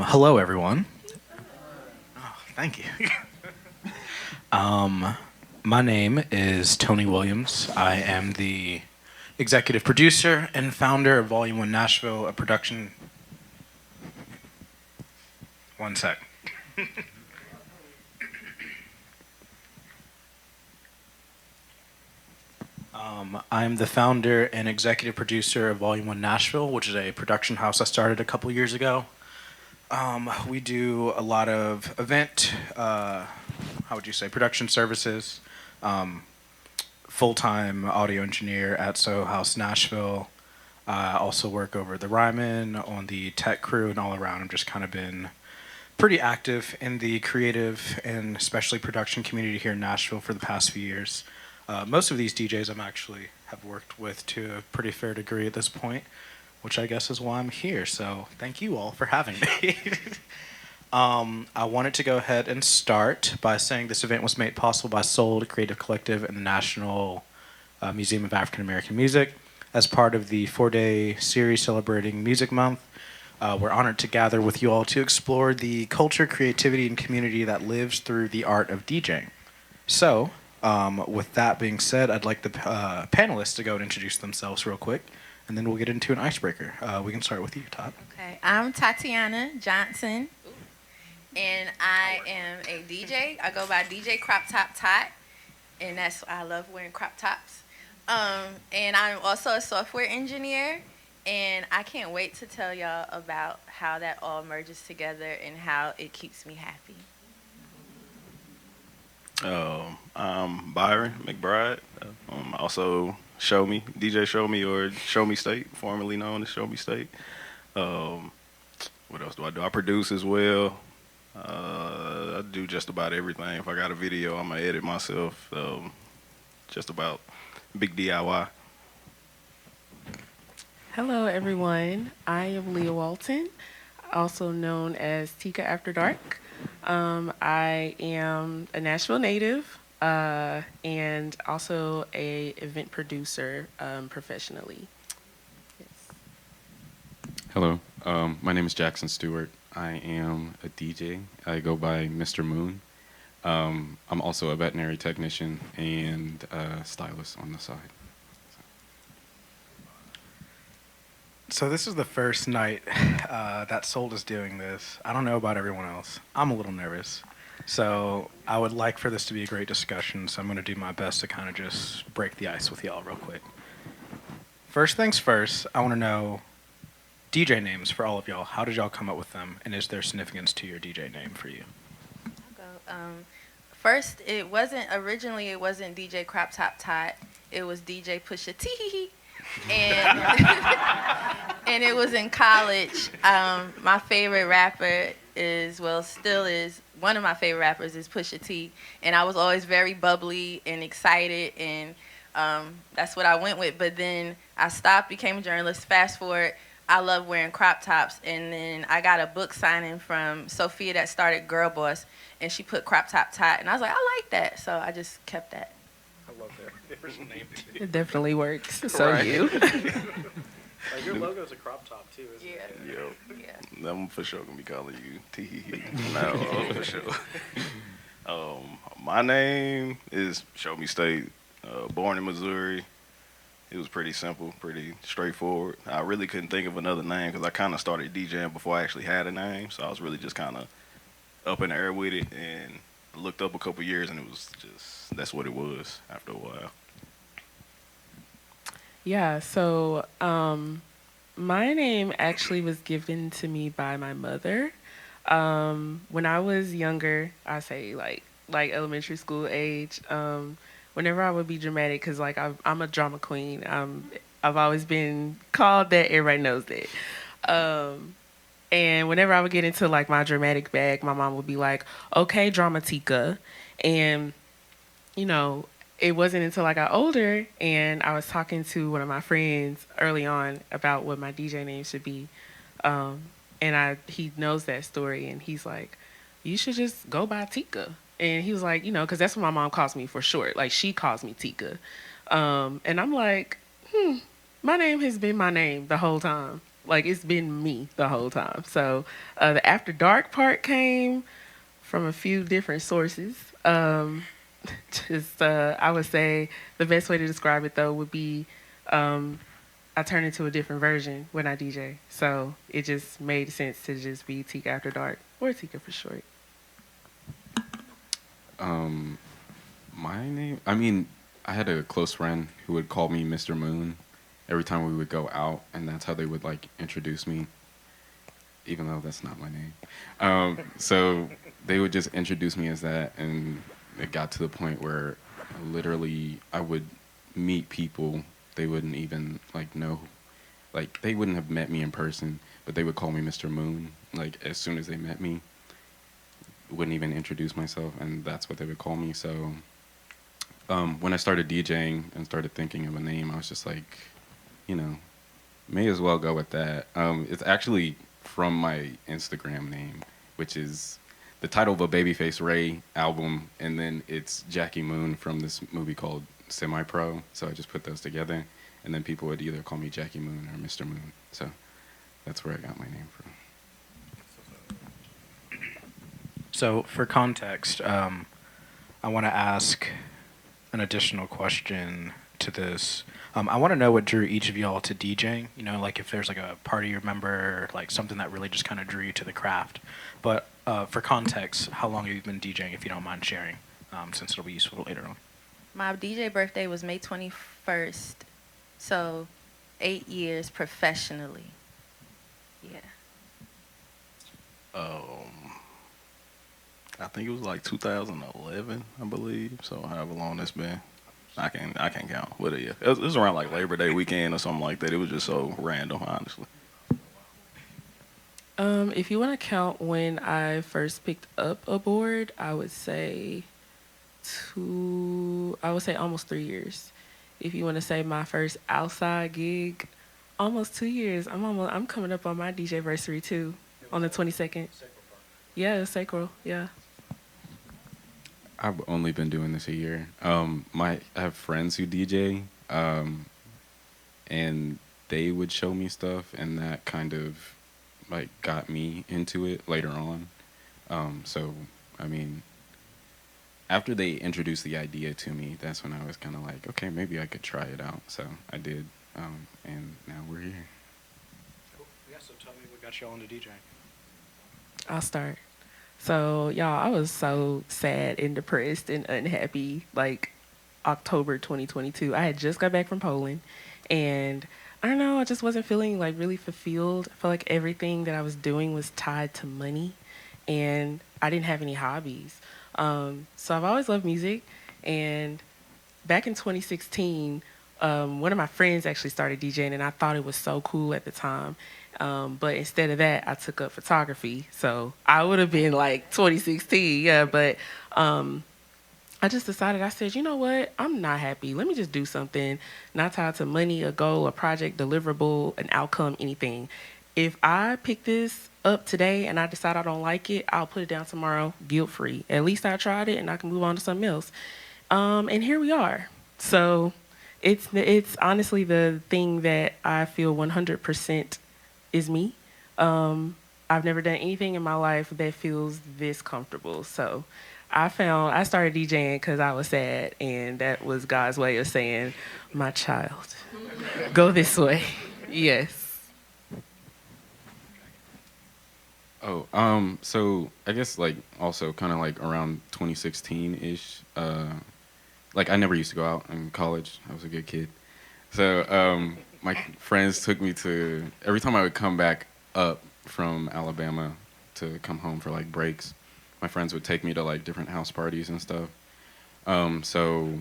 Hello, everyone. Oh, thank you. My name is Tony Williams. I am the executive producer and founder of Volume 1 Nashville, a production... One sec. I'm the founder and executive producer of Volume 1 Nashville, which is a production house I started a couple years ago. We do a lot of event, production services, full-time audio engineer at Soho House Nashville. I also work over the Ryman on the tech crew and all around. I've just kind of been pretty active in the creative and especially production community here in Nashville for the past few years. Most of these DJs I'm actually have worked with to a pretty fair degree at this point, which I guess is why I'm here. So thank you all for having me. I wanted to go ahead and start by saying this event was made possible by Soul Creative Collective and the National Museum of African American Music as part of the 4-day series celebrating Music Month. We're honored to gather with you all to explore the culture, creativity, and community that lives through the art of DJing. So, with that being said, I'd like the panelists to go and introduce themselves real quick, and then we'll get into an icebreaker. We can start with you, Todd. Okay, I'm Tatiana Johnson, and I am a DJ. I go by DJ CropTopTot, and I love wearing crop tops. And I'm also a software engineer, and I can't wait to tell y'all about how that all merges together and how it keeps me happy. I'm Byron McBride. Also DJ Showme or Showmestate, formerly known as Showmestate. What else do? I produce as well. I do just about everything. If I got a video, I'm gonna edit myself. Just about big DIY. Hello, everyone. I am Leah Walton, also known as Tika After Dark. I am a Nashville native and also a event producer professionally. Yes. Hello, my name is Jackson Stewart. I am a DJ. I go by Mr. Moon. I'm also a veterinary technician and stylist on the side. So this is the first night that Soul is doing this. I don't know about everyone else. I'm a little nervous. So I would like for this to be a great discussion, so I'm going to do my best to kind of just break the ice with y'all real quick. First things first, I want to know DJ names for all of y'all. How did y'all come up with them, and is there significance to your DJ name for you? First, it wasn't DJ CropTopTot. It was DJ Pusha T. And and it was in college. My favorite rapper still is one of my favorite rappers is Pusha T. And I was always very bubbly and excited, and that's what I went with. But then I stopped, became a journalist. Fast forward, I love wearing crop tops, and then I got a book signing from Sophia that started Girl Boss, and she put CropTopTot, and I was like, I like that, so I just kept that. I love that. It definitely works. So Right. you. Like your logo's a crop top too, isn't it? Yo, Yeah. I'm for sure gonna be calling you Tee. No, for sure. My name is Showmestate. Born in Missouri. It was pretty simple, pretty straightforward. I really couldn't think of another name because I kind of started DJing before I actually had a name, so I was really just kind of up in the air with it, and looked up a couple years, and it was just that's what it was after a while. Yeah, so my name actually was given to me by my mother. When I was younger, I say like elementary school age, whenever I would be dramatic, because like I'm a drama queen. I've always been called that. Everybody knows that. And whenever I would get into like my dramatic bag, my mom would be like, okay, Dramatica. And, you know, it wasn't until I got older and I was talking to one of my friends early on about what my DJ name should be. And he knows that story, and he's like, you should just go by Tika. And he was like, you know, because that's what my mom calls me for short. Like, she calls me Tika. And I'm like, my name has been my name the whole time. Like, it's been me the whole time. So the After Dark part came from a few different sources. I would say the best way to describe it, though, would be I turn into a different version when I DJ. So it just made sense to just be Tika After Dark, or Tika for short. My name, I mean, I had a close friend who would call me Mr. Moon every time we would go out, and that's how they would like introduce me, even though that's not my name. So they would just introduce me as that, and it got to the point where literally I would meet people they wouldn't even like know, like they wouldn't have met me in person, but they would call me Mr. Moon. Like as soon as they met me, wouldn't even introduce myself, and that's what they would call me. So when I started DJing and started thinking of a name, I was just like, you know, may as well go with that. It's actually from my Instagram name, which is the title of a Babyface Ray album, and then it's Jackie Moon from this movie called Semi-Pro. So I just put those together, and then people would either call me Jackie Moon or Mr. Moon. So that's where I got my name from. So for context, I want to ask an additional question to this. I want to know what drew each of y'all to DJing. You know, like if there's like a part of your member, or like something that really just kind of drew you to the craft. But for context, how long have you been DJing, if you don't mind sharing, since it'll be useful later on? My DJ birthday was May 21st, so 8 years professionally. Yeah. I think it was like 2011, I believe. So however long it's been, I can't count. What it? It was around like Labor Day weekend or something like that. It was just so random, honestly. If you want to count when I first picked up a board, I would say almost 3 years. If you want to say my first outside gig, almost 2 years. I'm coming up on my DJ anniversary too, on the 22nd. Yeah, Sacral. Yeah. I've only been doing this a year. I have friends who DJ, and they would show me stuff, and that kind of like got me into it later on. So I mean, after they introduced the idea to me, that's when I was kind of like, okay, maybe I could try it out. So I did, and now we're here. Cool. Yeah. So tell me what got y'all into DJing. I'll start. So, y'all, I was so sad and depressed and unhappy, like, October 2022. I had just got back from Poland, and I don't know, I just wasn't feeling, like, really fulfilled. I felt like everything that I was doing was tied to money, and I didn't have any hobbies. So I've always loved music, and back in 2016, one of my friends actually started DJing, and I thought it was so cool at the time. But instead of that, I took up photography. So I would have been like 2016, yeah. But I just decided, I said, you know what? I'm not happy. Let me just do something not tied to money, a goal, a project, deliverable, an outcome, anything. If I pick this up today and I decide I don't like it, I'll put it down tomorrow, guilt-free. At least I tried it and I can move on to something else. And here we are. So it's honestly the thing that I feel 100% is me. I've never done anything in my life that feels this comfortable. So I started DJing because I was sad, and that was God's way of saying, my child, go this way. Yes. Oh, so I guess like also kind of like around 2016-ish, like I never used to go out in college. I was a good kid. So my friends took me to, every time I would come back up from Alabama to come home for like breaks, my friends would take me to like different house parties and stuff. So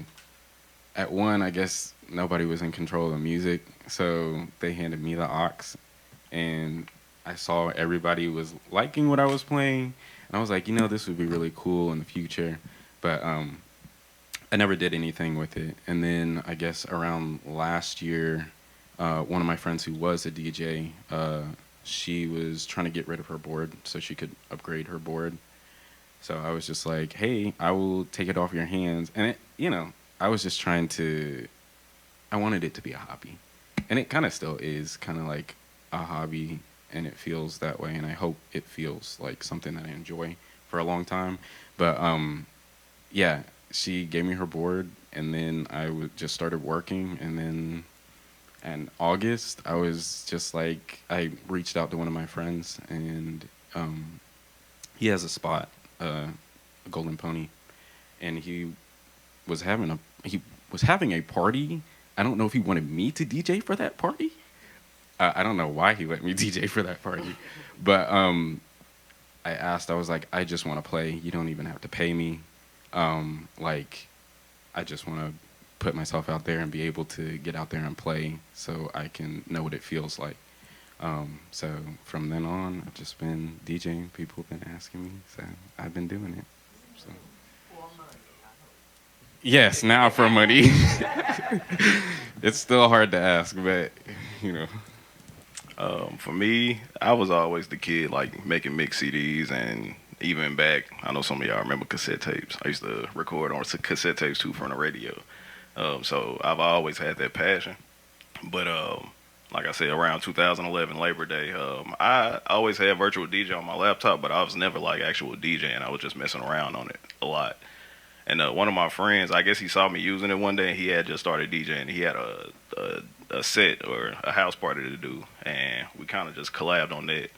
at one, I guess nobody was in control of the music, so they handed me the aux, and I saw everybody was liking what I was playing, and I was like, you know, this would be really cool in the future, but I never did anything with it. And then I guess around last year, one of my friends who was a DJ, she was trying to get rid of her board so she could upgrade her board. So I was just like, hey, I will take it off your hands. And, I was just I wanted it to be a hobby. And it kind of still is, kind of like a hobby, and it feels that way, and I hope it feels like something that I enjoy for a long time. But yeah, she gave me her board, and then just started working, and then in August, I was just like, I reached out to one of my friends, and he has a spot, a Golden Pony, and he was having a party. I don't know if he wanted me to DJ for that party. I don't know why he let me DJ for that party, but I asked. I was like, I just want to play. You don't even have to pay me. Like, I just want to put myself out there and be able to get out there and play, so I can know what it feels like. So from then on, I've just been DJing. People have been asking me, so I've been doing it. So. Yes, now for money. It's still hard to ask, but you know. For me, I was always the kid like making mix CDs, and even back, I know some of y'all remember cassette tapes. I used to record on cassette tapes too from the radio. So I've always had that passion. But like I said, around 2011 Labor Day, I always had virtual DJ on my laptop, but I was never like actual DJing. I was just messing around on it a lot. And one of my friends, I guess he saw me using it one day, and he had just started DJing. He had a set or a house party to do, and we kind of just collabed on that.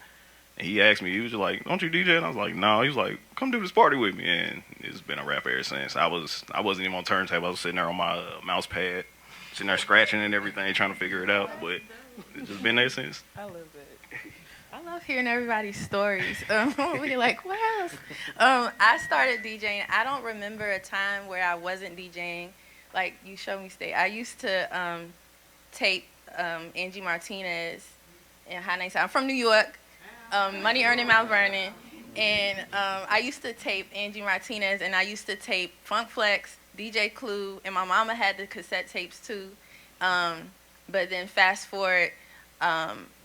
And he asked me, he was just like, "Don't you DJ?" And I was like, "No." He was like, "Come do this party with me." And it's been a rap ever since. I wasn't even on turntable. I was sitting there on my mouse pad, sitting there scratching and everything, trying to figure it out. But it's just been there since. I love it. I love hearing everybody's stories. We're like, what else? I started DJing. I don't remember a time where I wasn't DJing. Like you Showmestate. I used to tape Angie Martinez and High Nights. I'm from New York. Money Earning, Mount Vernon. And I used to tape Angie Martinez, and I used to tape Funk Flex, DJ Clue, and my mama had the cassette tapes too. But then fast forward,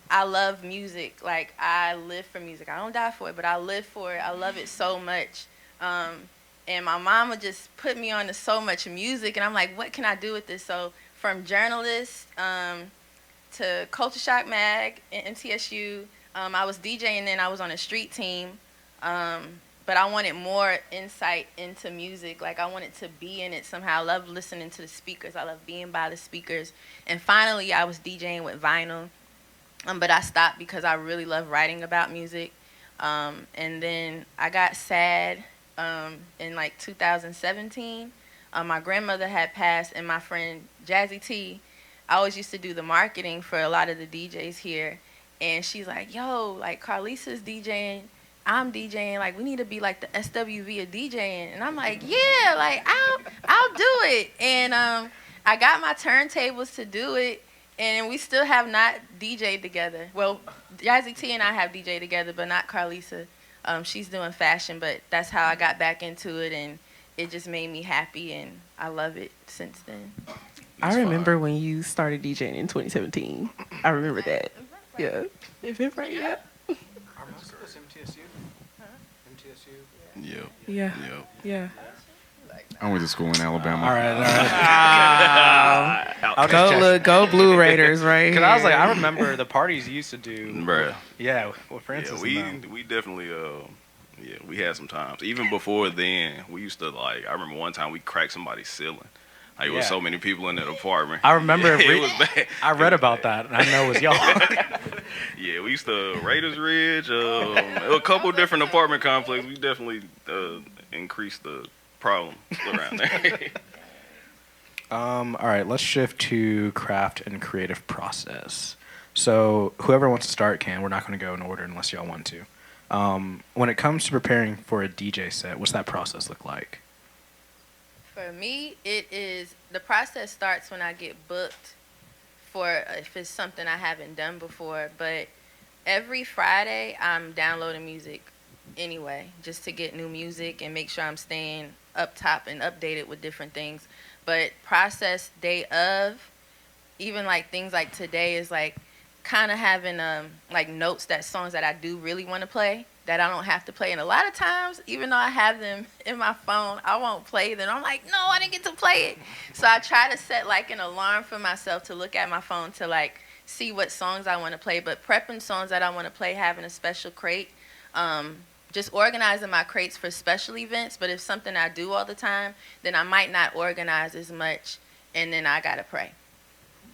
I love music. Like, I live for music. I don't die for it, but I live for it. I love it so much. And my mama just put me on to so much music, and I'm like, what can I do with this? So from journalist to Culture Shock Mag and MTSU, I was DJing, and then I was on a street team. But I wanted more insight into music. Like, I wanted to be in it somehow. I love listening to the speakers. I love being by the speakers. And finally, I was DJing with vinyl. But I stopped because I really love writing about music. And then I got sad in like 2017. My grandmother had passed, and my friend Jazzy T, I always used to do the marketing for a lot of the DJs here. And she's like, yo, like Carlisa's DJing, I'm DJing, like we need to be like the SWV of DJing. And I'm like, yeah, like I'll do it. And I got my turntables to do it. And we still have not DJed together. Well, Jazzy T and I have DJed together, but not Carlisa. She's doing fashion, but that's how I got back into it, and it just made me happy, and I love it since then. I remember when you started DJing in 2017. I remember that. Yeah. Eventbrite, yeah. Our most was MTSU. MTSU. Yep. Yeah. Yep. Yeah. I went to school in Alabama. All right. Go Blue Raiders, right? Because I was like, I remember the parties you used to do. Bruh. Yeah, with Francis. Yeah, we definitely we had some times. Even before then, we used to like. I remember one time we cracked somebody's ceiling. Like, there was so many people in that apartment. I remember it was bad. I read about that, and I know it was y'all. Yeah, we used to Raiders Ridge, a couple different apartment complexes. We definitely increased the problem around there. All right, let's shift to craft and creative process. So whoever wants to start can. We're not going to go in order unless y'all want to. When it comes to preparing for a DJ set, what's that process look like? For me, the process starts when I get booked for if it's something I haven't done before. But every Friday, I'm downloading music anyway, just to get new music and make sure I'm staying up top and updated with different things. But process day of, even like things like today is like kind of having like notes that songs that I do really want to play that I don't have to play. And a lot of times, even though I have them in my phone, I won't play them. I'm like, no, I didn't get to play it. So I try to set like an alarm for myself to look at my phone to like see what songs I want to play. But prepping songs that I want to play, having a special crate, just organizing my crates for special events. But if something I do all the time, then I might not organize as much, and then I gotta pray.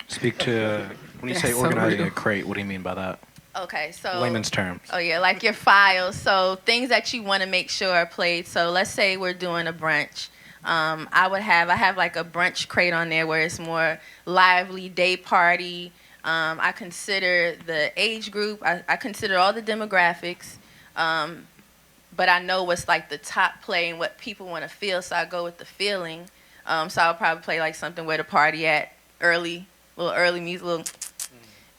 Speak to, when you say That's so organizing real. a crate, what do you mean by that? Okay, so Layman's terms. oh yeah, like your files. So things that you want to make sure are played. So let's say we're doing a brunch. I have like a brunch crate on there where it's more lively day party. I consider the age group. I consider all the demographics. But I know what's like the top play and what people want to feel. So I go with the feeling. So I'll probably play like something where the party at early, little early music,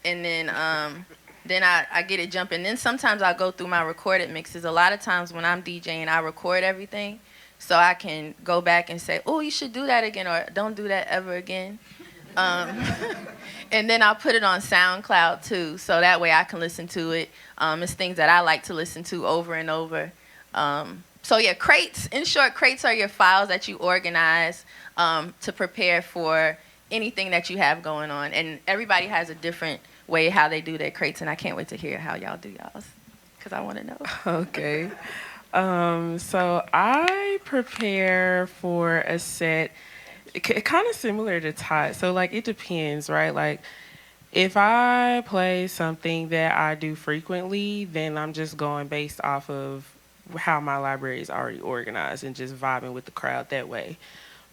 and then I get it jumping. Then sometimes I go through my recorded mixes. A lot of times when I'm DJing, I record everything so I can go back and say, oh, you should do that again, or don't do that ever again. And then I'll put it on SoundCloud too, so that way I can listen to it. It's things that I like to listen to over and over. So yeah, crates, in short, crates are your files that you organize to prepare for anything that you have going on. And everybody has a different way how they do their crates, and I can't wait to hear how y'all do y'all's, because I want to know. Okay. So I prepare for a set kind of similar to Todd. So like it depends, right? Like if I play something that I do frequently, then I'm just going based off of how my library is already organized and just vibing with the crowd that way.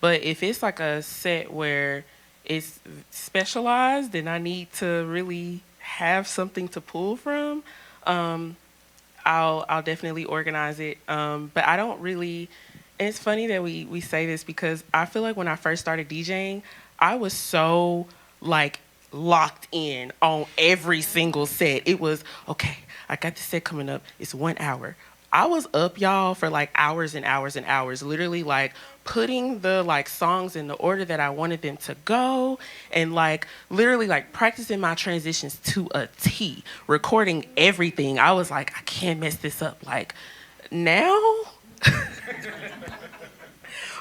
But if it's like a set where it's specialized, then I need to really have something to pull from. I'll definitely organize it. But I don't really. And it's funny that we say this because I feel like when I first started DJing, I was so like locked in on every single set. It was okay. I got this set coming up. It's 1 hour. I was up, y'all, for like hours and hours and hours, literally like putting the like songs in the order that I wanted them to go, and like literally like practicing my transitions to a T, recording everything. I was like, I can't mess this up. Like now,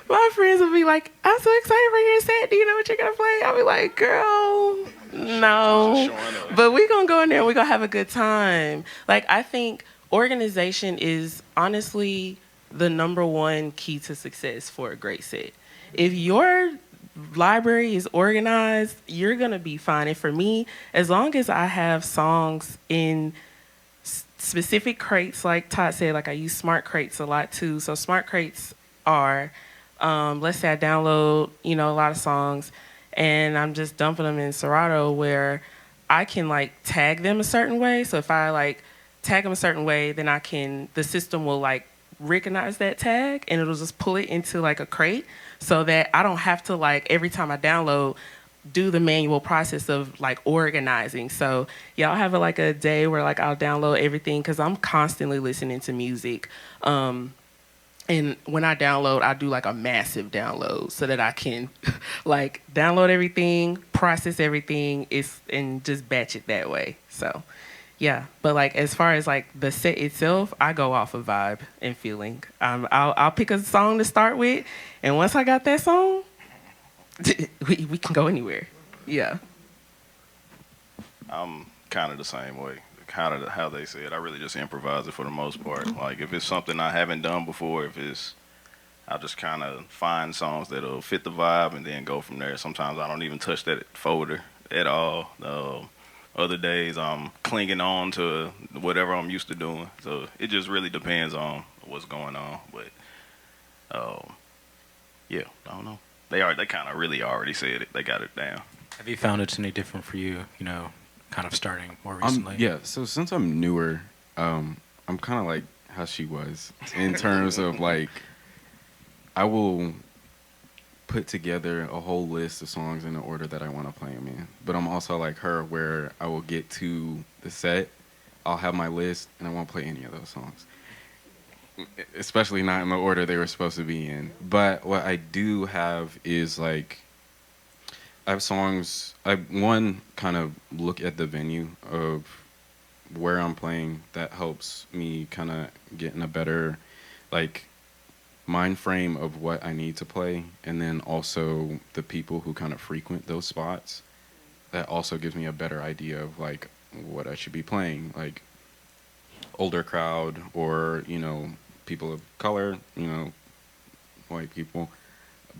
my friends would be like, I'm so excited for your set. Do you know what you're gonna play? I'll be like, girl, no. But we're gonna go in there and we're gonna have a good time. Like I think organization is honestly the #1 key to success for a great set. If your library is organized, you're going to be fine. And for me, as long as I have songs in specific crates, like Todd said, like I use smart crates a lot too. So smart crates are, let's say I download, a lot of songs and I'm just dumping them in Serato where I can like tag them a certain way. So if I like tag them a certain way, then the system will like recognize that tag and it'll just pull it into like a crate so that I don't have to like every time I download do the manual process of like organizing. So y'all have like a day where like I'll download everything because I'm constantly listening to music. And when I download, I do like a massive download so that I can like download everything, process everything, and just batch it that way. So yeah, but like as far as like the set itself, I go off of vibe and feeling. I'll pick a song to start with, and once I got that song, we can go anywhere. Yeah. I'm kind of the same way. Kind of how they say it. I really just improvise it for the most part. Like if it's something I haven't done before, I'll just kind of find songs that'll fit the vibe and then go from there. Sometimes I don't even touch that folder at all. Other days I'm clinging on to whatever I'm used to doing. So it just really depends on what's going on. But yeah, I don't know. They kind of really already said it. They got it down. Have you found it's any different for you, kind of starting more recently? Yeah, so since I'm newer, I'm kind of like how she was in terms of like I will put together a whole list of songs in the order that I want to play them in. But I'm also like her where I will get to the set, I'll have my list, and I won't play any of those songs. Especially not in the order they were supposed to be in. But what I do have is like, I have songs, one kind of look at the venue of where I'm playing. That helps me kind of get in a better like mind frame of what I need to play, and then also the people who kind of frequent those spots. that also gives me a better idea of like what I should be playing, like older crowd or people of color, white people.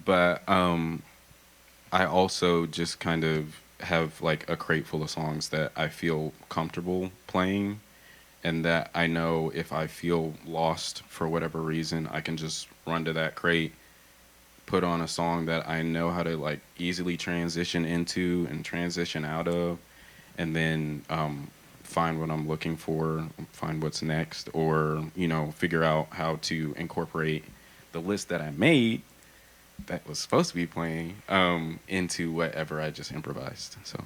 But I also just kind of have like a crate full of songs that I feel comfortable playing, and that I know if I feel lost for whatever reason, I can just run to that crate, put on a song that I know how to like easily transition into and transition out of, and then find what I'm looking for, find what's next, or figure out how to incorporate the list that I made that was supposed to be playing into whatever I just improvised. So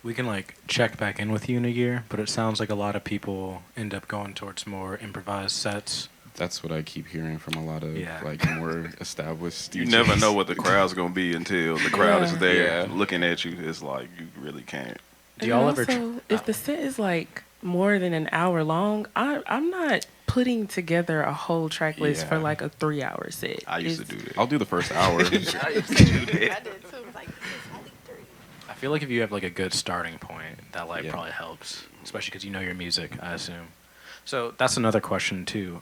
We can like check back in with you in a year, but it sounds like a lot of people end up going towards more improvised sets. that's what I keep hearing from a lot of like more established You DJs. never know what the crowd's gonna be until the crowd is there Yeah. looking at you. It's like you really can't. Do y'all ever? Also, if the set is like more than an hour long, I'm not putting together a whole track list for Yeah. like a 3-hour set. I used to do that. I'll do the first hour. I did too. Like, this is only 3. I feel like if you have like a good starting point, that like Yeah. probably helps, especially because you know your music, I assume. So that's another question too.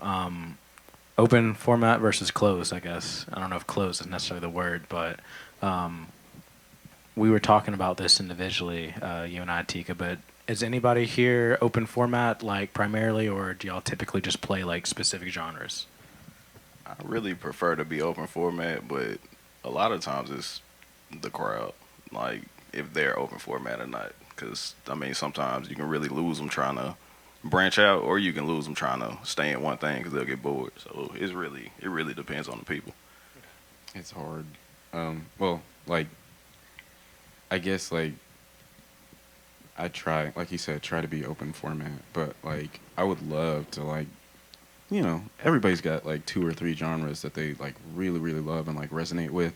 Open format versus closed, I guess. I don't know if closed is necessarily the word, but we were talking about this individually, you and I, Tika. But is anybody here open format like primarily, or do y'all typically just play like specific genres? I really prefer to be open format, but a lot of times it's the crowd, like if they're open format or not. Because I mean, sometimes you can really lose them trying to branch out, or you can lose them trying to stay in one thing because they'll get bored. So it really depends on the people. It's hard. Well, like, I guess, like, I try, like you said, try to be open format, but, like, I would love to, like, everybody's got, like, 2 or 3 genres that they, like, really, really love and, like, resonate with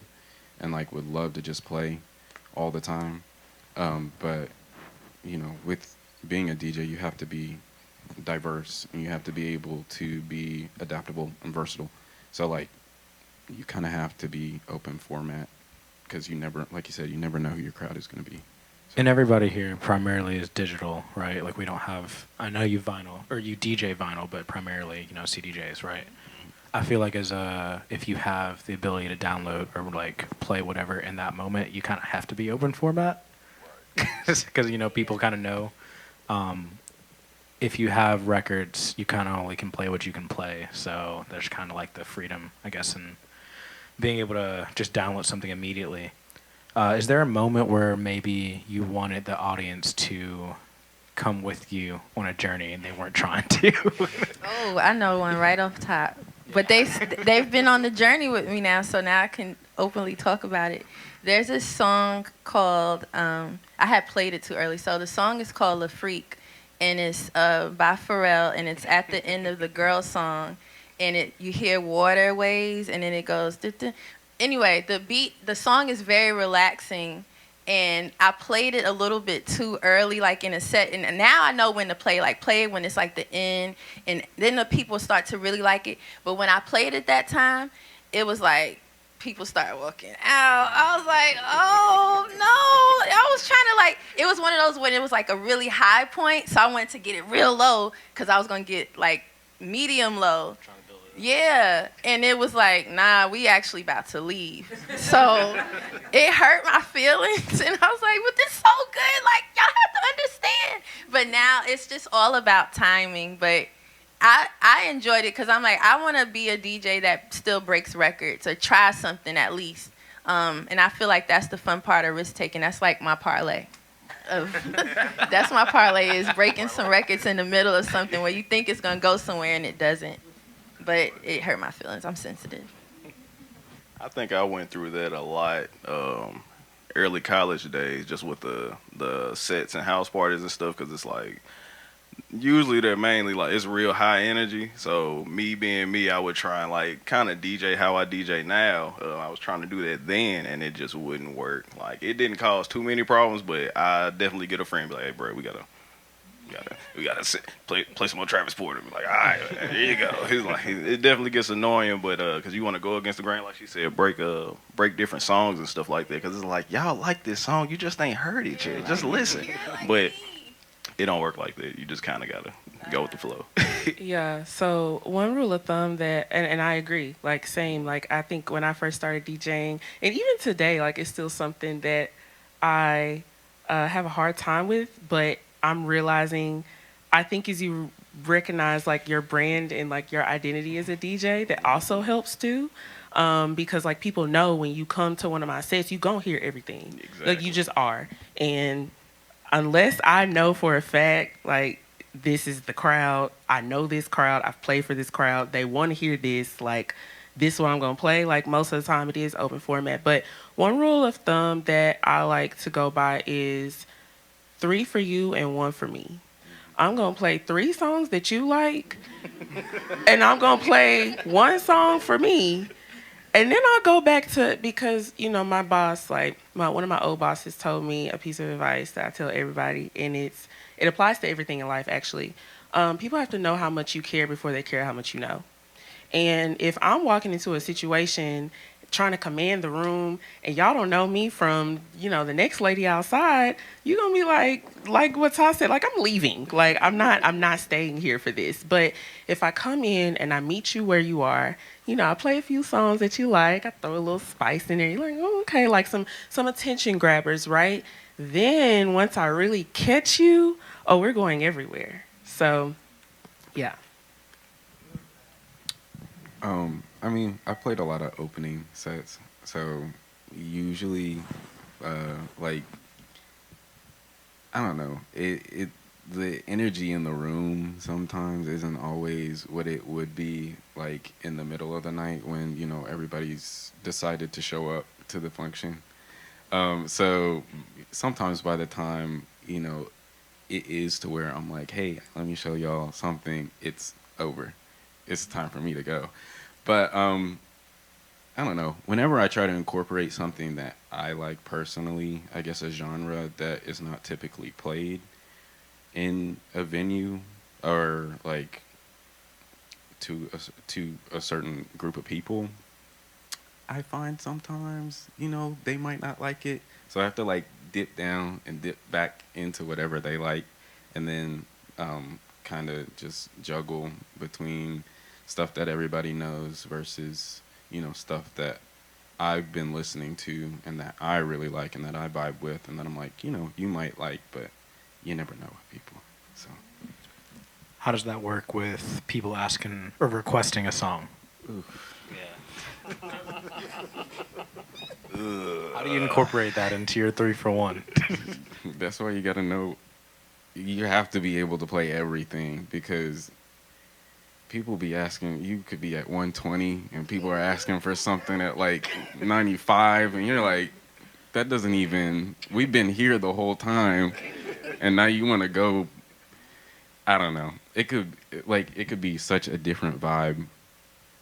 and, like, would love to just play all the time. But, with being a DJ, you have to be diverse and you have to be able to be adaptable and versatile. So, like, you kind of have to be open format because you never, like you said, you never know who your crowd is going to be. And everybody here primarily is digital, right? Like we don't have. I know you vinyl or you DJ vinyl, but primarily CDJs, right? I feel like if you have the ability to download or like play whatever in that moment, you kind of have to be open format because people kind of know. If you have records, you kind of only can play what you can play. So there's kind of like the freedom, I guess, in being able to just download something immediately. Is there a moment where maybe you wanted the audience to come with you on a journey and they weren't trying to? Oh, I know one right off top. But they've been on the journey with me now, so now I can openly talk about it. There's this song called, I had played it too early, so the song is called La Freak, and it's by Pharrell, and it's at the end of the girl song, and you hear waterways, and then it goes, duh-duh. Anyway, the song is very relaxing, and I played it a little bit too early, like in a set, and now I know when to play it when it's like the end, and then the people start to really like it. But when I played it that time, it was like people started walking out. I was like, oh no! I was trying to like, it was one of those when it was like a really high point, so I wanted to get it real low because I was gonna get like medium low. Yeah, and it was like, nah, we actually about to leave. So it hurt my feelings, and I was like, but this is so good. Like, y'all have to understand. But now it's just all about timing. But I enjoyed it because I'm like, I want to be a DJ that still breaks records or try something at least. And I feel like that's the fun part of risk taking. That's like my parlay. That's my parlay, is breaking some records in the middle of something where you think it's going to go somewhere and it doesn't. But it hurt my feelings. I'm sensitive. I think I went through that a lot early college days, just with the sets and house parties and stuff, because it's like usually they're mainly like it's real high energy. So me being me, I would try and like kind of DJ how I DJ now. I was trying to do that then, and it just wouldn't work. Like it didn't cause too many problems, but I definitely get a friend be like, "Hey, bro, we gotta we gotta play some more Travis Porter. We're like, all right, here you go. He's like, it definitely gets annoying, but because you want to go against the grain, like she said, break different songs and stuff like that. Because it's like, y'all like this song, you just ain't heard it yet. Just listen. But it don't work like that. You just kind of gotta go with the flow. Yeah, so one rule of thumb that, and I agree, like same, like I think when I first started DJing, and even today, like it's still something that I have a hard time with, but I'm realizing, I think as you recognize like your brand and like your identity as a DJ, that also helps too. Because like people know when you come to one of my sets, you gonna hear everything. Exactly. Like you just are. And unless I know for a fact, like this is the crowd, I know this crowd, I've played for this crowd, they want to hear this, like this is what I'm gonna play. Like most of the time it is open format. But one rule of thumb that I like to go by is 3 for you and 1 for me. I'm gonna play 3 songs that you like, and I'm gonna play 1 song for me. And then I'll go back to, because, you know, my boss, like one of my old bosses told me a piece of advice that I tell everybody, and it applies to everything in life, actually. People have to know how much you care before they care how much you know. And if I'm walking into a situation trying to command the room and y'all don't know me from, you know, the next lady outside, you're going to be like what Todd said, like I'm leaving. Like I'm not staying here for this. But if I come in and I meet you where you are, you know, I play a few songs that you like, I throw a little spice in there. You're like, oh, okay, like some attention grabbers, right? Then once I really catch you, oh, we're going everywhere. So, yeah. I mean, I played a lot of opening sets, so usually, like, I don't know, the energy in the room sometimes isn't always what it would be like in the middle of the night when, you know, everybody's decided to show up to the function. So sometimes by the time, you know, it is to where I'm like, hey, let me show y'all something, it's over. It's time for me to go. But I don't know. Whenever I try to incorporate something that I like personally, I guess a genre that is not typically played in a venue or like to a certain group of people, I find sometimes, you know, they might not like it. So I have to like dip down and dip back into whatever they like, and then kind of just juggle between stuff that everybody knows versus, you know, stuff that I've been listening to and that I really like and that I vibe with, and then I'm like, you know, you might like, but you never know with people. So How does that work with people asking or requesting a song? oof. How do you incorporate that into your 3 for 1? That's why you gotta know, you have to be able to play everything, because people be asking, you could be at 120 and people are asking for something at like 95 and you're like, that doesn't even, we've been here the whole time and now you want to go, I don't know. It could be such a different vibe,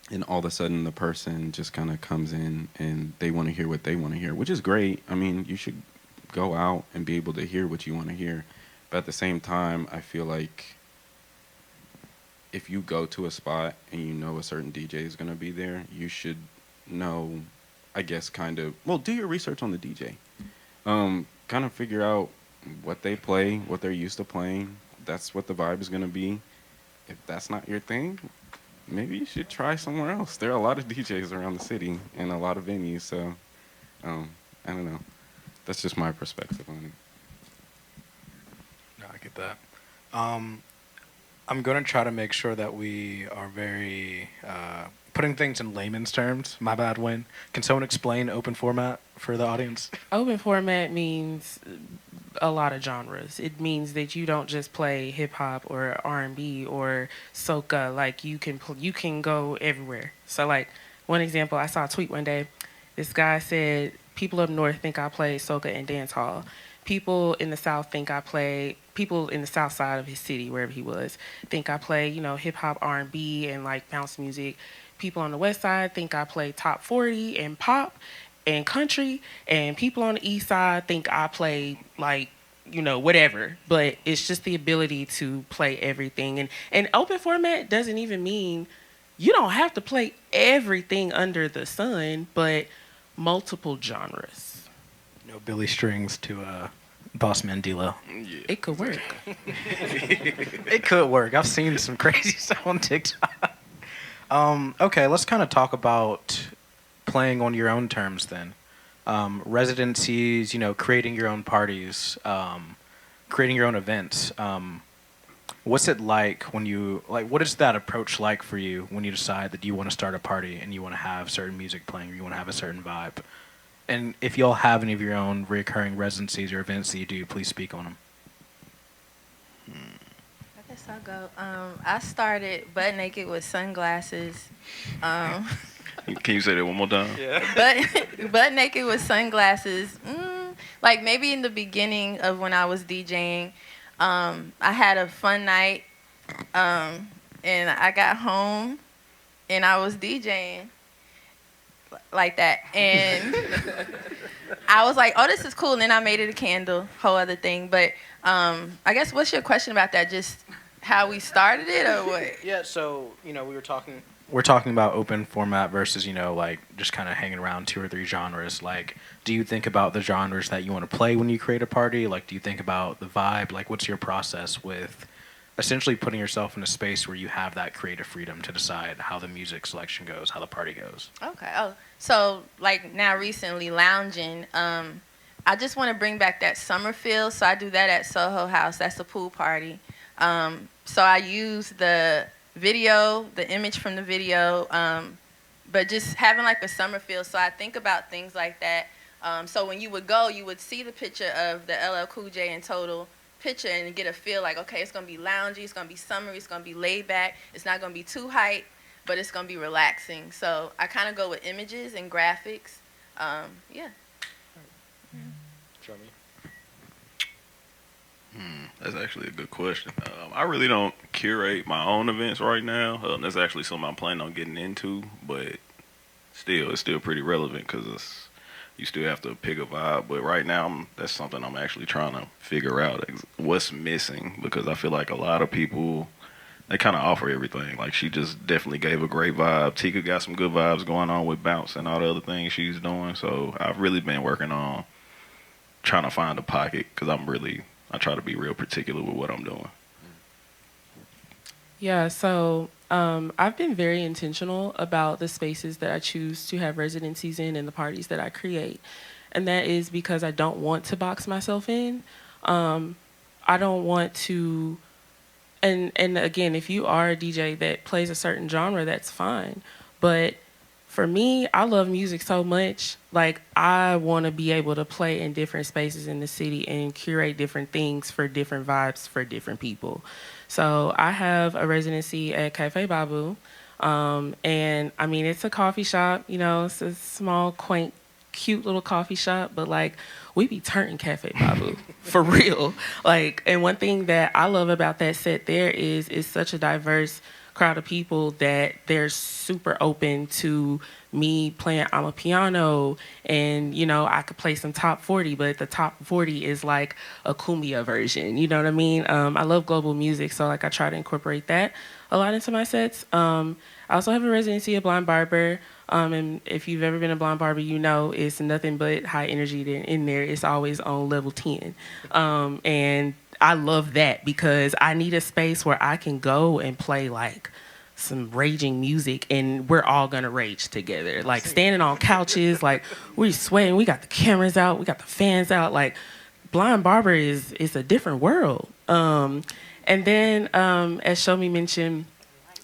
and all of a sudden the person just kind of comes in and they want to hear what they want to hear, which is great. I mean, you should go out and be able to hear what you want to hear. But at the same time, I feel like if you go to a spot and you know a certain DJ is going to be there, you should know, I guess, do your research on the DJ. Kind of figure out what they play, what they're used to playing. That's what the vibe is going to be. If that's not your thing, maybe you should try somewhere else. There are a lot of DJs around the city and a lot of venues, so I don't know. That's just my perspective on it. No, I get that. I'm going to try to make sure that we are very putting things in layman's terms. My bad, Win. Can someone explain open format for the audience? Open format means a lot of genres. It means that you don't just play hip hop or R&B or soca. Like you can go everywhere. So like one example, I saw a tweet one day. This guy said, people up north think I play soca and dance hall. People in the south think I play. People in the south side of his city, wherever he was, think I play, you know, hip hop, R&B, and like bounce music. People on the west side think I play top 40 and pop and country, and people on the east side think I play like whatever. But it's just the ability to play everything. And open format doesn't even mean you don't have to play everything under the sun, but multiple genres. No Billy Strings to Boss Mandela. Yeah. It could work. It could work. I've seen some crazy stuff on TikTok. Okay, let's kind of talk about playing on your own terms then. Residencies, creating your own parties, creating your own events. What's it like what is that approach like for you when you decide that you want to start a party and you want to have certain music playing or you want to have a certain vibe? And if y'all have any of your own recurring residencies or events that you do, please speak on them. I guess I'll go. I started butt naked with sunglasses. Can you say that one more time? Yeah. Butt naked with sunglasses. Like maybe in the beginning of when I was DJing, I had a fun night, and I got home, and I was DJing like that, and I was like, "Oh, this is cool." And then I made it a candle, whole other thing. But I guess what's your question about that? Just how we started it, or what? Yeah. So we're talking about open format versus just kind of hanging around 2 or 3 genres. Like, do you think about the genres that you want to play when you create a party? Like, do you think about the vibe? Like, what's your process with essentially putting yourself in a space where you have that creative freedom to decide how the music selection goes, how the party goes? Okay. Oh, so like now recently lounging, I just want to bring back that summer feel. So I do that at Soho House. That's a pool party. So I use the image from the video, but just having like a summer feel. So I think about things like that. So when you would go, you would see the picture of the LL Cool J and Total picture and get a feel like, okay, it's going to be loungy, it's going to be summery, it's going to be laid back, it's not going to be too hype, but it's going to be relaxing. So I kind of go with images and graphics. Yeah. Show me. That's actually a good question. I really don't curate my own events right now. That's actually something I'm planning on getting into, but it's still pretty relevant because you still have to pick a vibe. But right now, that's something I'm actually trying to figure out what's missing, because I feel like a lot of people, they kind of offer everything. Like, she just definitely gave a great vibe. Tika got some good vibes going on with bounce and all the other things she's doing. So I've really been working on trying to find a pocket, because I try to be real particular with what I'm doing. Yeah, so I've been very intentional about the spaces that I choose to have residencies in and the parties that I create. And that is because I don't want to box myself in. I don't want to, and again, if you are a DJ that plays a certain genre, that's fine. But for me, I love music so much. Like, I want to be able to play in different spaces in the city and curate different things for different vibes for different people. So I have a residency at Cafe Babu. And I mean, it's a coffee shop, it's a small, quaint, cute little coffee shop, but like, we be turning Cafe Babu for real. Like, and one thing that I love about that set there is it's such a diverse crowd of people that they're super open to me playing amapiano, and I could play some top 40, but the top 40 is like a cumbia version, you know what I mean? I love global music, so like I try to incorporate that a lot into my sets. I also have a residency at Blind Barber, and if you've ever been a Blind Barber, it's nothing but high energy in there. It's always on level 10, and I love that because I need a space where I can go and play like some raging music, and we're all gonna rage together. Like, standing on couches, like, we're sweating, we got the cameras out, we got the fans out. Like, Blind Barber is a different world. And then, as Shomi mentioned,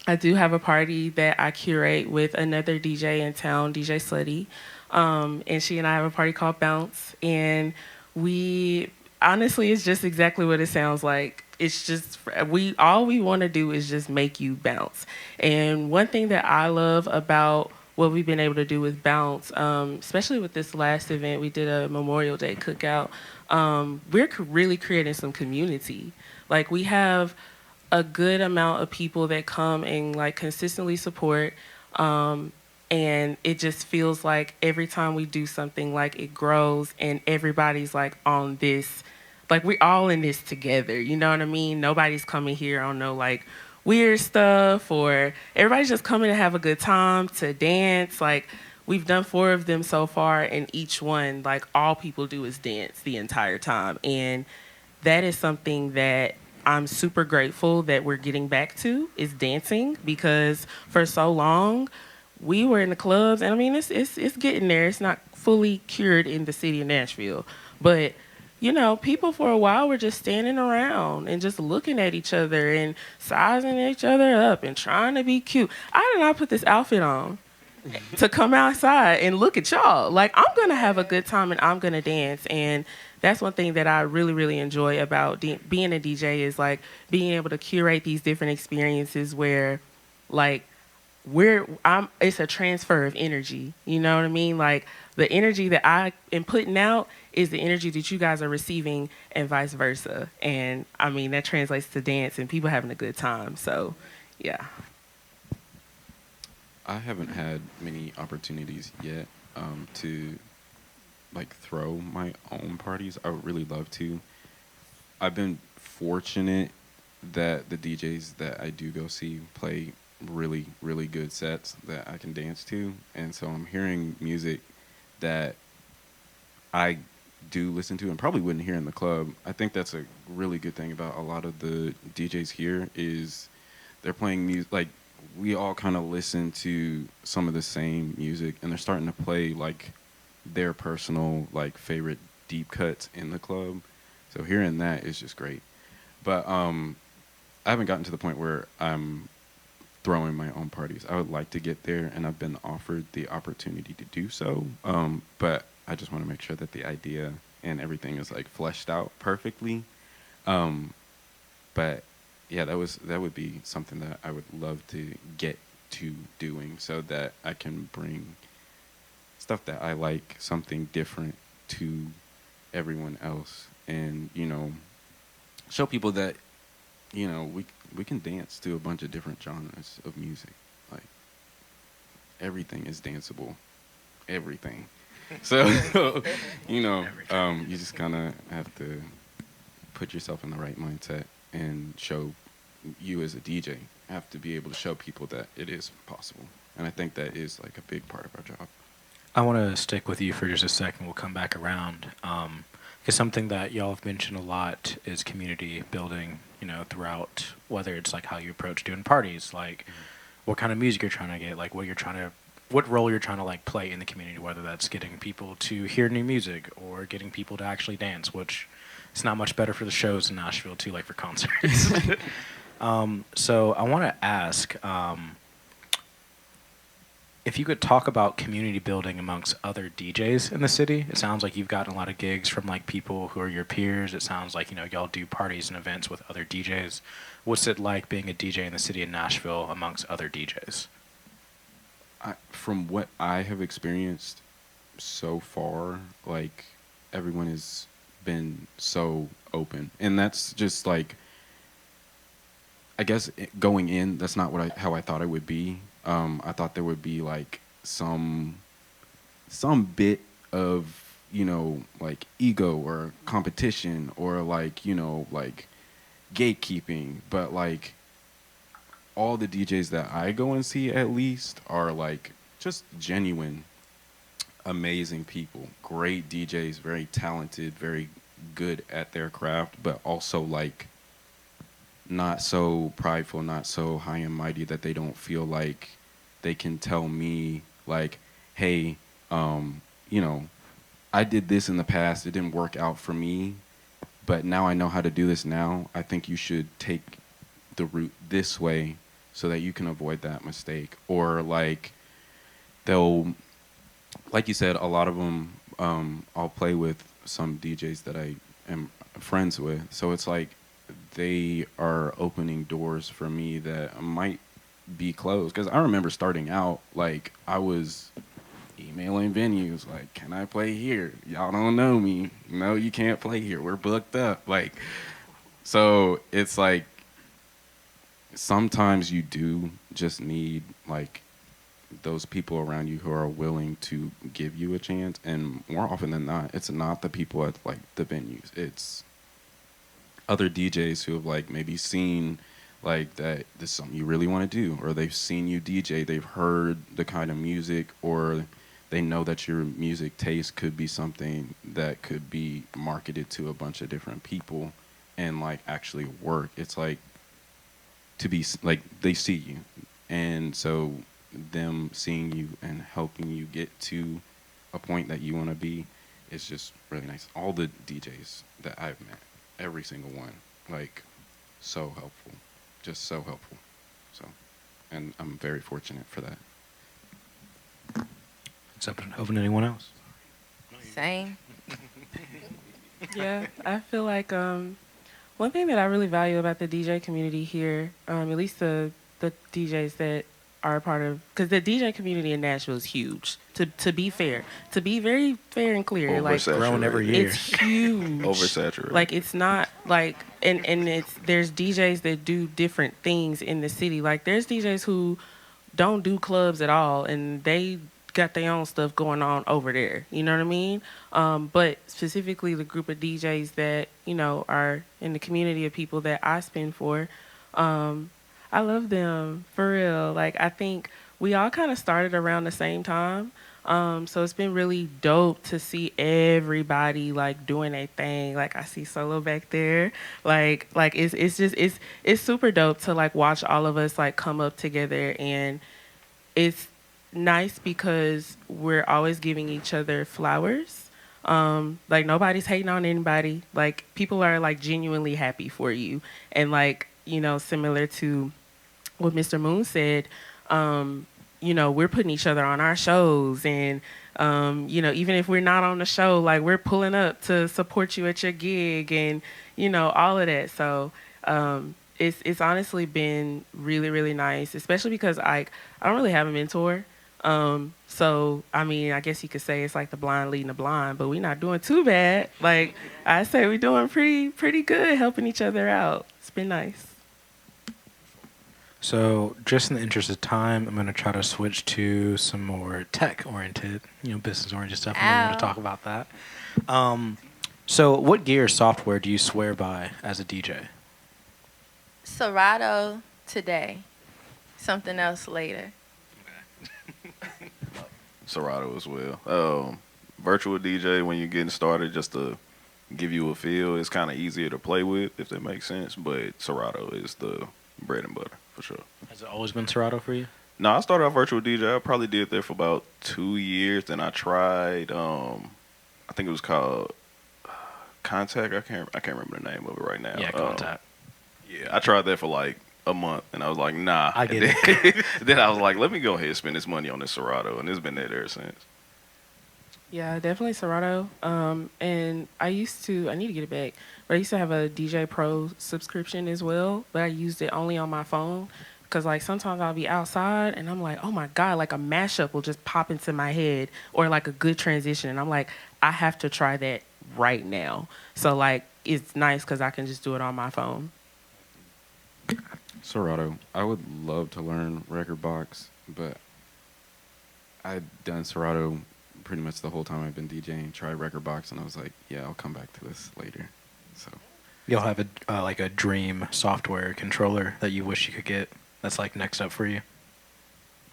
I do have a party that I curate with another DJ in town, DJ Slutty. And she and I have a party called Bounce, and honestly, it's just exactly what it sounds like. It's just, all we want to do is just make you bounce. And one thing that I love about what we've been able to do with Bounce, especially with this last event, we did a Memorial Day cookout. We're really creating some community. Like, we have a good amount of people that come and like consistently support. And it just feels like every time we do something, like, it grows and everybody's like on this like we all in this together. You know what I mean? Nobody's coming here on no like weird stuff, or everybody's just coming to have a good time, to dance. Like we've done 4 of them so far, and each one, like all people do is dance the entire time. And that is something that I'm super grateful that we're getting back to, is dancing, because for so long we were in the clubs, and I mean it's getting there. It's not fully cured in the city of Nashville, but you know, people for a while were just standing around and just looking at each other and sizing each other up and trying to be cute. I did not put this outfit on to come outside and look at y'all. Like, I'm going to have a good time and I'm going to dance. And that's one thing that I really, really enjoy about being a DJ, is like being able to curate these different experiences where like it's a transfer of energy. You know what I mean? Like the energy that I am putting out is the energy that you guys are receiving, and vice versa. And I mean, that translates to dance and people having a good time. So, yeah. I haven't had many opportunities yet to like throw my own parties. I would really love to. I've been fortunate that the DJs that I do go see play really, really good sets that I can dance to. And so I'm hearing music that I do listen to and probably wouldn't hear in the club. I think that's a really good thing about a lot of the DJs here, is they're playing music. Like, we all kind of listen to some of the same music, and they're starting to play like their personal like favorite deep cuts in the club. So hearing that is just great. But I haven't gotten to the point where I'm throwing my own parties. I would like to get there, and I've been offered the opportunity to do so. But I just want to make sure that the idea and everything is like fleshed out perfectly. But yeah, that would be something that I would love to get to doing, so that I can bring stuff that I like, something different, to everyone else, and you know, show people that, you know, we can dance to a bunch of different genres of music. Like, everything is danceable, everything. So you know, you just kind of have to put yourself in the right mindset and show, you as a DJ have to be able to show people that it is possible. And I think that is like a big part of our job. I want to stick with you for just a second. We'll come back around. Because something that y'all have mentioned a lot is community building, you know, throughout, whether it's like how you approach doing parties, like what kind of music you're trying to get, like what role you're trying to like play in the community, whether that's getting people to hear new music or getting people to actually dance, which is not much better for the shows in Nashville too, like for concerts. So I want to ask, if you could talk about community building amongst other DJs in the city. It sounds like you've gotten a lot of gigs from like people who are your peers. It sounds like, you know, y'all do parties and events with other DJs. What's it like being a DJ in the city of Nashville amongst other DJs? From what I have experienced so far, like, everyone has been so open, and that's just like, I guess going in, that's not how I thought it would be. I thought there would be like some bit of, you know, like ego or competition or like, you know, like gatekeeping, but like all the DJs that I go and see at least are like just genuine, amazing people, great DJs, very talented, very good at their craft, but also like not so prideful, not so high and mighty that they don't feel like they can tell me like, hey, you know, I did this in the past, it didn't work out for me, but now I know how to do this now. I think you should take the route this way so that you can avoid that mistake. Or like, they'll, like you said, a lot of them, I'll play with some DJs that I am friends with. So it's like, they are opening doors for me that might be closed. Because I remember starting out, like, I was emailing venues, like, can I play here? Y'all don't know me. No, you can't play here. We're booked up. Like, so it's like, sometimes you do just need, like, those people around you who are willing to give you a chance. And more often than not, it's not the people at, like, the venues. It's other DJs who have like maybe seen like that this is something you really want to do, or they've seen you DJ, they've heard the kind of music, or they know that your music taste could be something that could be marketed to a bunch of different people and like actually work. It's like to be like they see you, and so them seeing you and helping you get to a point that you want to be is just really nice. All the DJs that I've met, every single one, like so helpful, just so helpful. So, and I'm very fortunate for that. It's open to anyone else. Same. Yeah, I feel like one thing that I really value about the DJ community here, at least the DJs that are a part of, because the DJ community in Nashville is huge. To be fair, to be very fair and clear, like growing every year. it's huge. Oversaturated. Like it's not like, and it's there's DJs that do different things in the city. Like there's DJs who don't do clubs at all, and they got their own stuff going on over there. You know what I mean? But specifically the group of DJs that, you know, are in the community of people that I spin for, I love them for real. Like I think we all kind of started around the same time. So it's been really dope to see everybody like doing their thing. Like I see Solo back there. Like it's super dope to like watch all of us like come up together, and it's nice because we're always giving each other flowers. Like nobody's hating on anybody. Like people are like genuinely happy for you. And like, you know, similar to what Mr. Moon said, you know, we're putting each other on our shows, and you know, even if we're not on the show, like we're pulling up to support you at your gig, and you know, all of that. So it's honestly been really, really nice, especially because I don't really have a mentor. So I mean, I guess you could say it's like the blind leading the blind, but we're not doing too bad. Like I say, we're doing pretty good, helping each other out. It's been nice. So, just in the interest of time, I'm going to try to switch to some more tech-oriented, you know, business-oriented stuff. I'm going to talk about that. So, what gear or software do you swear by as a DJ? Serato today. Something else later. Serato as well. Virtual DJ, when you're getting started, just to give you a feel, it's kind of easier to play with, if that makes sense. But Serato is the bread and butter, for sure. Has it always been Serato for you? No, I started off virtual DJ. I probably did there for about 2 years. Then I tried, I think it was called Contact. I can't remember the name of it right now. Yeah, Contact. Yeah, I tried that for like a month, and I was like, nah. I get it. Then I was like, let me go ahead and spend this money on this Serato, and it's been there ever since. Yeah, definitely Serato. And I need to get it back, but I used to have a DJ Pro subscription as well, but I used it only on my phone because like sometimes I'll be outside and I'm like, oh my God, like a mashup will just pop into my head, or like a good transition. And I'm like, I have to try that right now. So like, it's nice because I can just do it on my phone. Serato. I would love to learn record box, but I've done Serato pretty much the whole time I've been DJing. Tried record box, and I was like, yeah, I'll come back to this later. So You'll have a like a dream software controller that you wish you could get. That's like next up for you.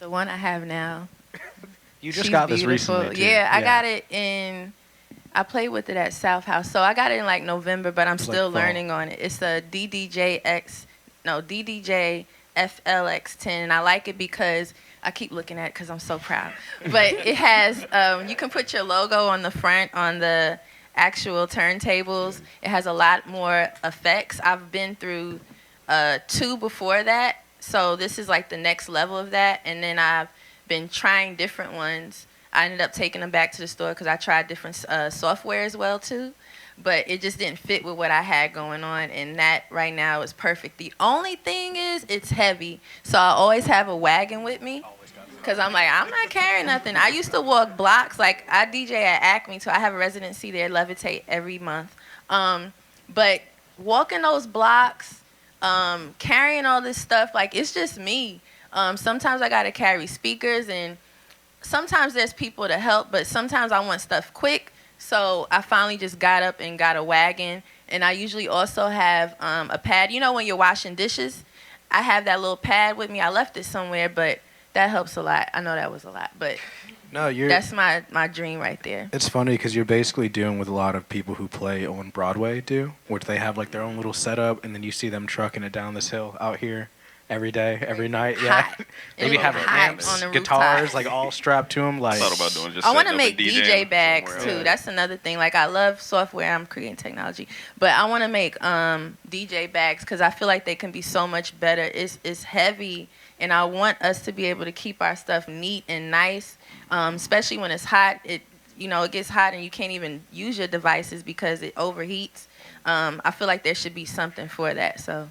The one I have now. You just She's got this beautiful. recently, too. Yeah, I got it I played with it at South House. So I got it in like November, but I'm It's still like fall. learning on it. It's a DDJ FLX10, and I like it because I keep looking at it because I'm so proud. But it has, you can put your logo on the front on the actual turntables. It has a lot more effects. I've been through 2 before that, so this is like the next level of that. And then I've been trying different ones. I ended up taking them back to the store because I tried different software as well too. But it just didn't fit with what I had going on, and that right now is perfect. The only thing is it's heavy, so I always have a wagon with me because I'm like, I'm not carrying nothing. I used to walk blocks. Like, I DJ at Acme, so I have a residency there, Levitate, every month. But walking those blocks, carrying all this stuff, like, it's just me. Sometimes I got to carry speakers, and sometimes there's people to help, but sometimes I want stuff quick. So I finally just got up and got a wagon, And I usually also have a pad. You know when you're washing dishes, I have that little pad with me. I left it somewhere, but that helps a lot. I know that was a lot, but No, that's my dream right there. It's funny because you're basically doing what a lot of people who play on Broadway do, which they have like their own little setup, and then you see them trucking it down this hill out here every day, every night. Yeah, Hot. maybe It having look hot amps, on the guitars, rooftop. like all strapped to them. Like, Thought about doing just I want to setting up make a DJ bags somewhere too. else. That's another thing. Like I love software. I'm creating technology, but I want to make DJ bags because I feel like they can be so much better. It's heavy, and I want us to be able to keep our stuff neat and nice, especially when it's hot. It gets hot and you can't even use your devices because it overheats. I feel like there should be something for that. So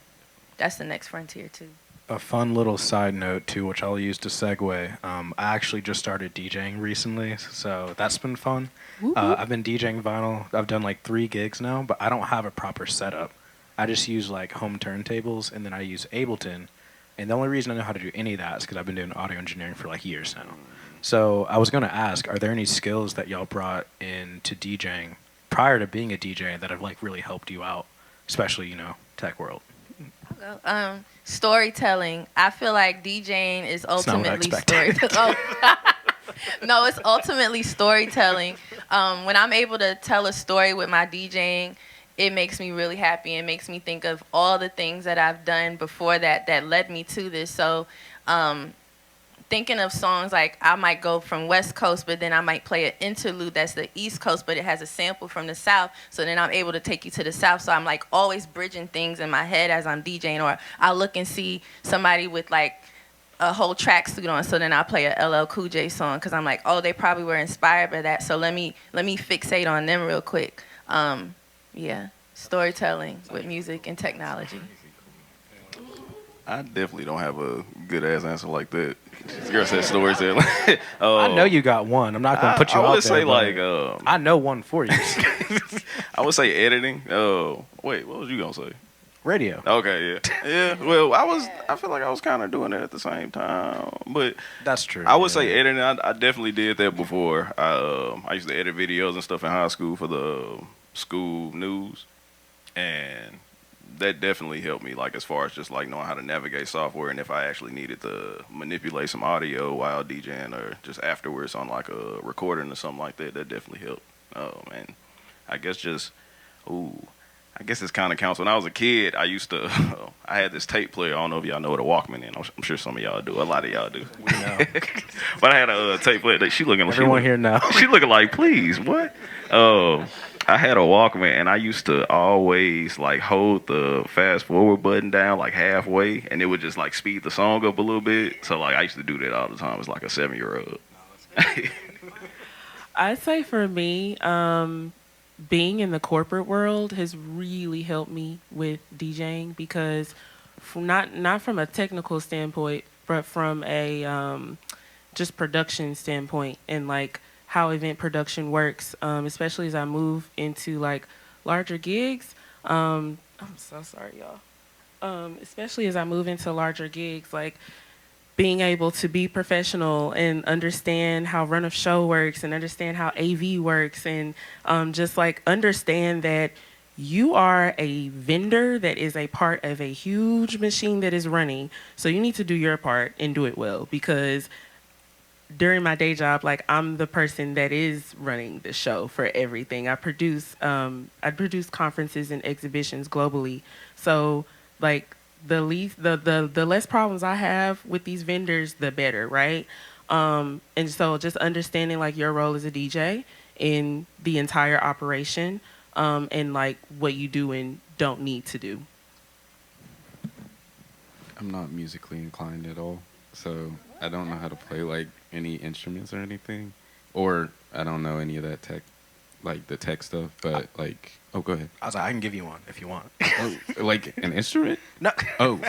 that's the next frontier too. a fun little side note too, which I'll use to segue. I actually just started DJing recently, so that's been fun. I've been DJing vinyl. I've done like 3 gigs now, but I don't have a proper setup. I just use like home turntables, and then I use Ableton. And the only reason I know how to do any of that is because I've been doing audio engineering for like years now. So I was going to ask, are there any skills that y'all brought into DJing prior to being a DJ that have like really helped you out, especially, tech world? Storytelling. I feel like DJing is not what I ultimately expected. storytelling. No, it's ultimately storytelling. When I'm able to tell a story with my DJing, it makes me really happy. It makes me think of all the things that I've done before that led me to this. So thinking of songs, like I might go from West Coast, but then I might play an interlude that's the East Coast, but it has a sample from the South. So then I'm able to take you to the South. So I'm like always bridging things in my head as I'm DJing, or I look and see somebody with like a whole tracksuit on. So then I'll play a LL Cool J song because I'm like, oh, they probably were inspired by that. So let me fixate on them real quick. Yeah, storytelling with music and technology. I definitely don't have a good ass answer like that. This girl said storytelling. I know you got one. I'm not going to put you I out would there. say but like I know one for you. I would say editing. Wait, what was you gonna say? Radio. Okay, yeah, yeah. Well, I feel like I was kind of doing that at the same time, but That's true. I would say editing. I definitely did that before. I used to edit videos and stuff in high school for the school news, and that definitely helped me. Like as far as just like knowing how to navigate software, and if I actually needed to manipulate some audio while DJing or just afterwards on like a recording or something like that, that definitely helped. And I guess I guess this kind of counts. When I was a kid, I used to, I had this tape player. I don't know if y'all know what a Walkman is. I'm sure some of y'all do. A lot of y'all do. We know. But I had a tape player. She looking. Everyone here knows. She looking like, please, what? I had a Walkman, and I used to always like hold the fast forward button down like halfway, and it would just like speed the song up a little bit. So like I used to do that all the time. As like a 7-year-old. I'd say for me, being in the corporate world has really helped me with DJing because not from a technical standpoint, but from a just production standpoint and like how event production works, especially as I move into like larger gigs. I'm so sorry, y'all. Especially as I move into larger gigs, like being able to be professional and understand how run of show works and understand how AV works and just like understand that you are a vendor that is a part of a huge machine that is running. So you need to do your part and do it well because during my day job, like I'm the person that is running the show for everything. I produce conferences and exhibitions globally. So like the less problems I have with these vendors, the better, right? And so just understanding like your role as a DJ in the entire operation, and like what you do and don't need to do. I'm not musically inclined at all, so I don't know how to play like any instruments or anything, or I don't know any of that tech, like the tech stuff. But like, oh, go ahead. I was like, I can give you one if you want. Oh, like an instrument? No. Oh,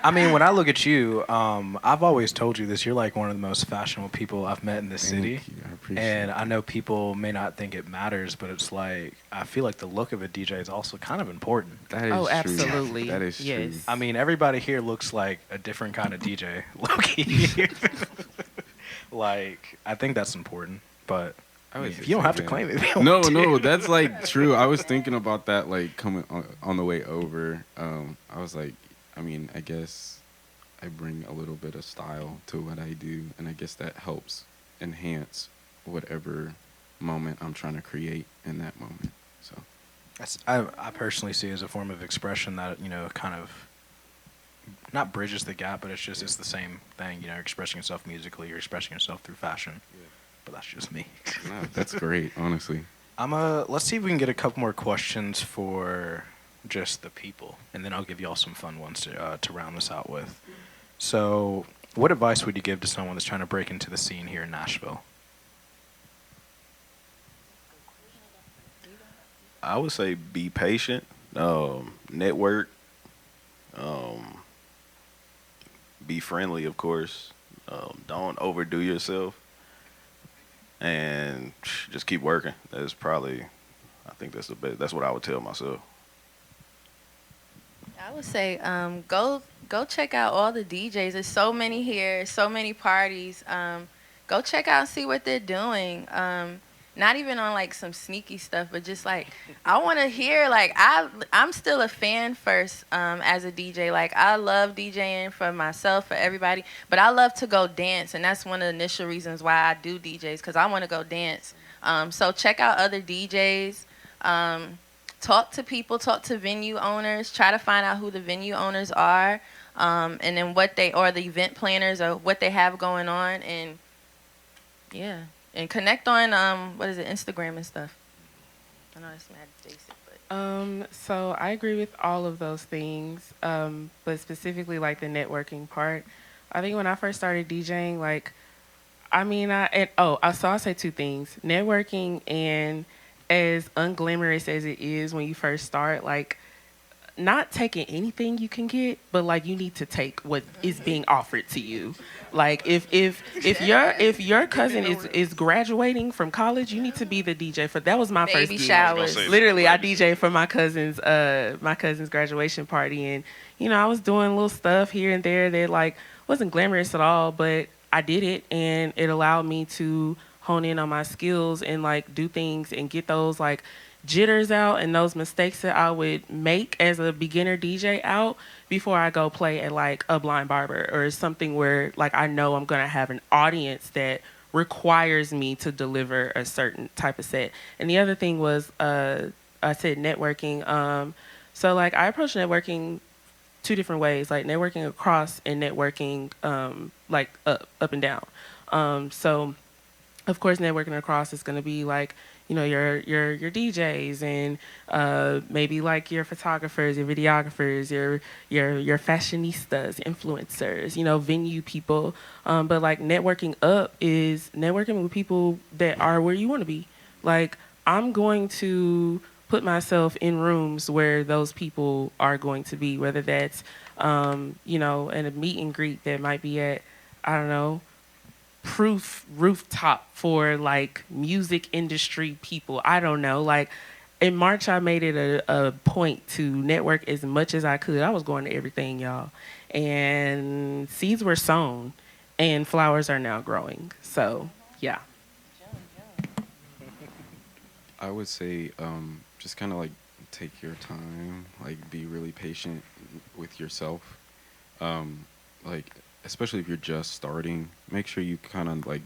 I mean, when I look at you, I've always told you this. You're like one of the most fashionable people I've met in this city. thank you. I appreciate And it. I know people may not think it matters, but it's like, I feel like the look of a DJ is also kind of important. That is Oh, true. absolutely. That is Yes. true. I mean, everybody here looks like a different kind of DJ, low-key. Like, I think that's important, but I would If you don't say have to that. claim it. If you don't No, want to. no, that's like true. I was thinking about that like coming on the way over. I was like, I mean, I guess I bring a little bit of style to what I do, and I guess that helps enhance whatever moment I'm trying to create in that moment. So I personally see it as a form of expression that, kind of not bridges the gap, but it's the same thing. You're expressing yourself musically, you're expressing yourself through fashion. Yeah. But that's just me. no, that's great, honestly. Let's see if we can get a couple more questions for just the people, and then I'll give you all some fun ones to round this out with. So, what advice would you give to someone that's trying to break into the scene here in Nashville? I would say be patient, network, be friendly, of course. Don't overdo yourself, and just keep working. That's probably, I think that's the best. That's what I would tell myself. I would say go check out all the DJs. There's so many here, so many parties. Go check out and see what they're doing. Not even on like some sneaky stuff, but just like I want to hear. Like I'm still a fan first as a DJ. Like I love DJing for myself, for everybody, but I love to go dance, and that's one of the initial reasons why I do DJs, because I want to go dance. So check out other DJs. Talk to people, talk to venue owners, try to find out who the venue owners are, and then or the event planners, or what they have going on, and yeah, and connect on Instagram and stuff. I know that's mad basic, but So I agree with all of those things, but specifically like the networking part. I think when I first started DJing, so I'll say two things: networking, and as unglamorous as it is when you first start, like not taking anything you can get, but like you need to take what is being offered to you. Like if your cousin is graduating from college, you need to be the DJ for that. Was my first baby gig. showers. Literally, I DJed for my cousin's graduation party, and I was doing little stuff here and there that like wasn't glamorous at all, but I did it, and it allowed me to hone in on my skills and like do things and get those like jitters out and those mistakes that I would make as a beginner DJ out before I go play at like a blind barber or something where like I know I'm gonna have an audience that requires me to deliver a certain type of set. And the other thing was I said networking. So like I approach networking two different ways, like networking across and networking like up and down. So of course, networking across is going to be like, your DJs and maybe like your photographers, your videographers, your fashionistas, influencers, venue people. But like networking up is networking with people that are where you want to be. Like I'm going to put myself in rooms where those people are going to be, whether that's, in a meet and greet that might be at, I don't know, Proof rooftop for like music industry people. I don't know. Like in March, I made it a point to network as much as I could. I was going to everything, y'all. And seeds were sown and flowers are now growing. So, yeah. I would say just kind of like take your time, like be really patient with yourself. Like especially if you're just starting, make sure you kind of like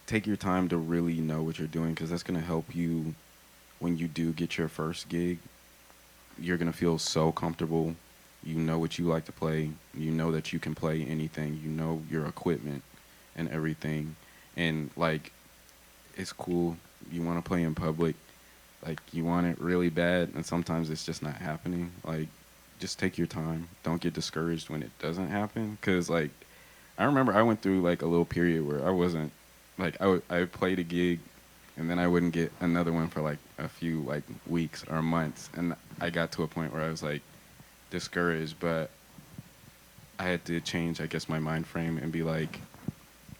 take your time to really know what you're doing, because that's going to help you when you do get your first gig. You're going to feel so comfortable. You know what you like to play. You know that you can play anything. You know your equipment and everything. And like, it's cool. You want to play in public. Like, you want it really bad, and sometimes it's just not happening. Like, just take your time. Don't get discouraged when it doesn't happen. Because, like, I remember I went through, like, a little period where I wasn't, like, I played a gig, and then I wouldn't get another one for, like, a few, like, weeks or months. And I got to a point where I was, like, discouraged. But I had to change, I guess, my mind frame and be like,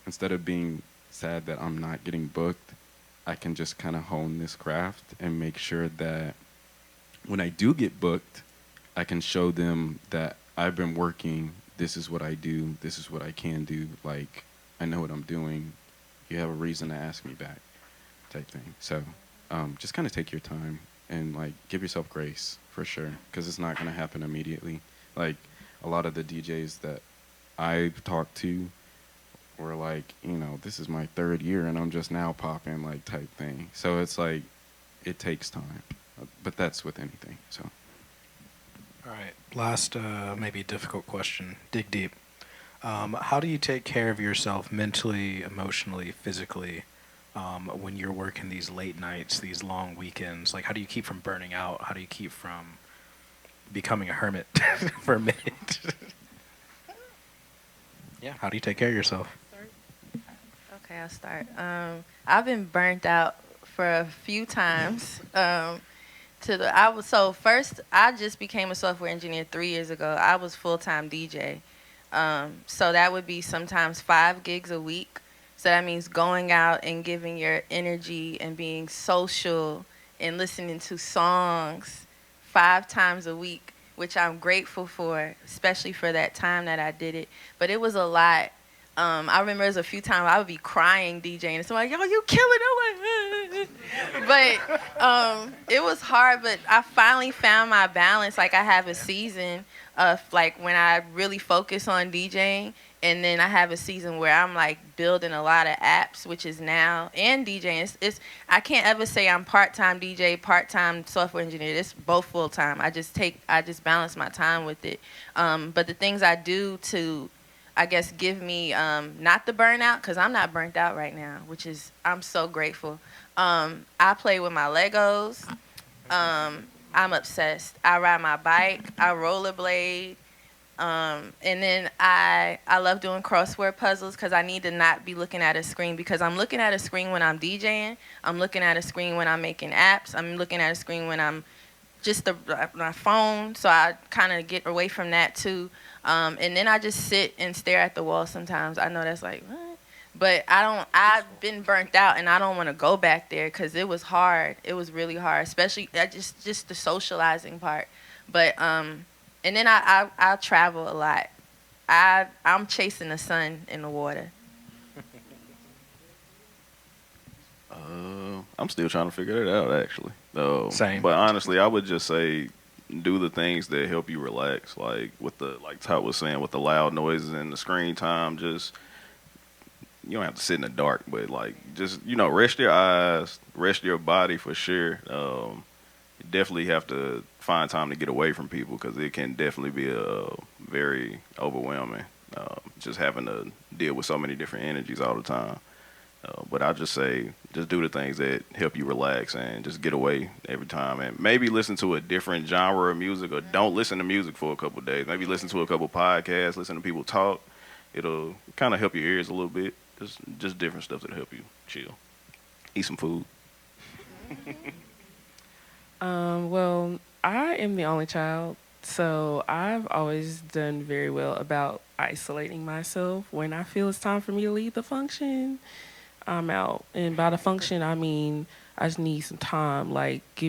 instead of being sad that I'm not getting booked, I can just kind of hone this craft and make sure that when I do get booked, I can show them that I've been working, this is what I do, this is what I can do, like, I know what I'm doing, you have a reason to ask me back. type thing. So just kind of take your time and like give yourself grace for sure, because it's not going to happen immediately. Like a lot of the DJs that I've talked to were like, this is my third year and I'm just now popping, like, type thing. So it's like it takes time, but that's with anything. So All right, last maybe difficult question. Dig deep. How do you take care of yourself mentally, emotionally, physically when you're working these late nights, these long weekends? Like, how do you keep from burning out? How do you keep from becoming a hermit for a minute? Yeah, how do you take care of yourself? Okay, I'll start. I've been burnt out for a few times. First, I just became a software engineer 3 years ago. I was full-time DJ. So that would be sometimes 5 gigs a week. So that means going out and giving your energy and being social and listening to songs 5 times a week, which I'm grateful for, especially for that time that I did it. But it was a lot. I remember there was a few times I would be crying DJing, and somebody, yo, you killing it. But it was hard, but I finally found my balance. Like, I have a season of, like, when I really focus on DJing, and then I have a season where I'm, like, building a lot of apps, which is now, and DJing. I can't ever say I'm part-time DJ, part-time software engineer. It's both full-time. I just balance my time with it. But the things I do to, I guess, give me not the burnout, because I'm not burnt out right now, which is, I'm so grateful. I play with my Legos. I'm obsessed. I ride my bike. I rollerblade. And then I love doing crossword puzzles because I need to not be looking at a screen, because I'm looking at a screen when I'm DJing. I'm looking at a screen when I'm making apps. I'm looking at a screen when I'm just my phone. So I kind of get away from that too. And then I just sit and stare at the wall sometimes. I know that's like, what? But I've been burnt out, and I don't want to go back there because it was hard. It was really hard, especially just the socializing part. But, and then I travel a lot. I'm chasing the sun in the water. I'm still trying to figure it out, actually. Same. But honestly, I would just say do the things that help you relax. Like like Todd was saying, with the loud noises and the screen time, just, you don't have to sit in the dark, but like just, rest your eyes, rest your body for sure. You definitely have to find time to get away from people, because it can definitely be very overwhelming, just having to deal with so many different energies all the time. But I just say, just do the things that help you relax and just get away every time. And maybe listen to a different genre of music, or don't listen to music for a couple of days. Maybe listen to a couple podcasts, listen to people talk. It'll kind of help your ears a little bit. Just different stuff that'll help you chill. Eat some food. Well, I am the only child, so I've always done very well about isolating myself. When I feel it's time for me to leave the function, I'm out. And by the function, I mean I just need some time. Like, I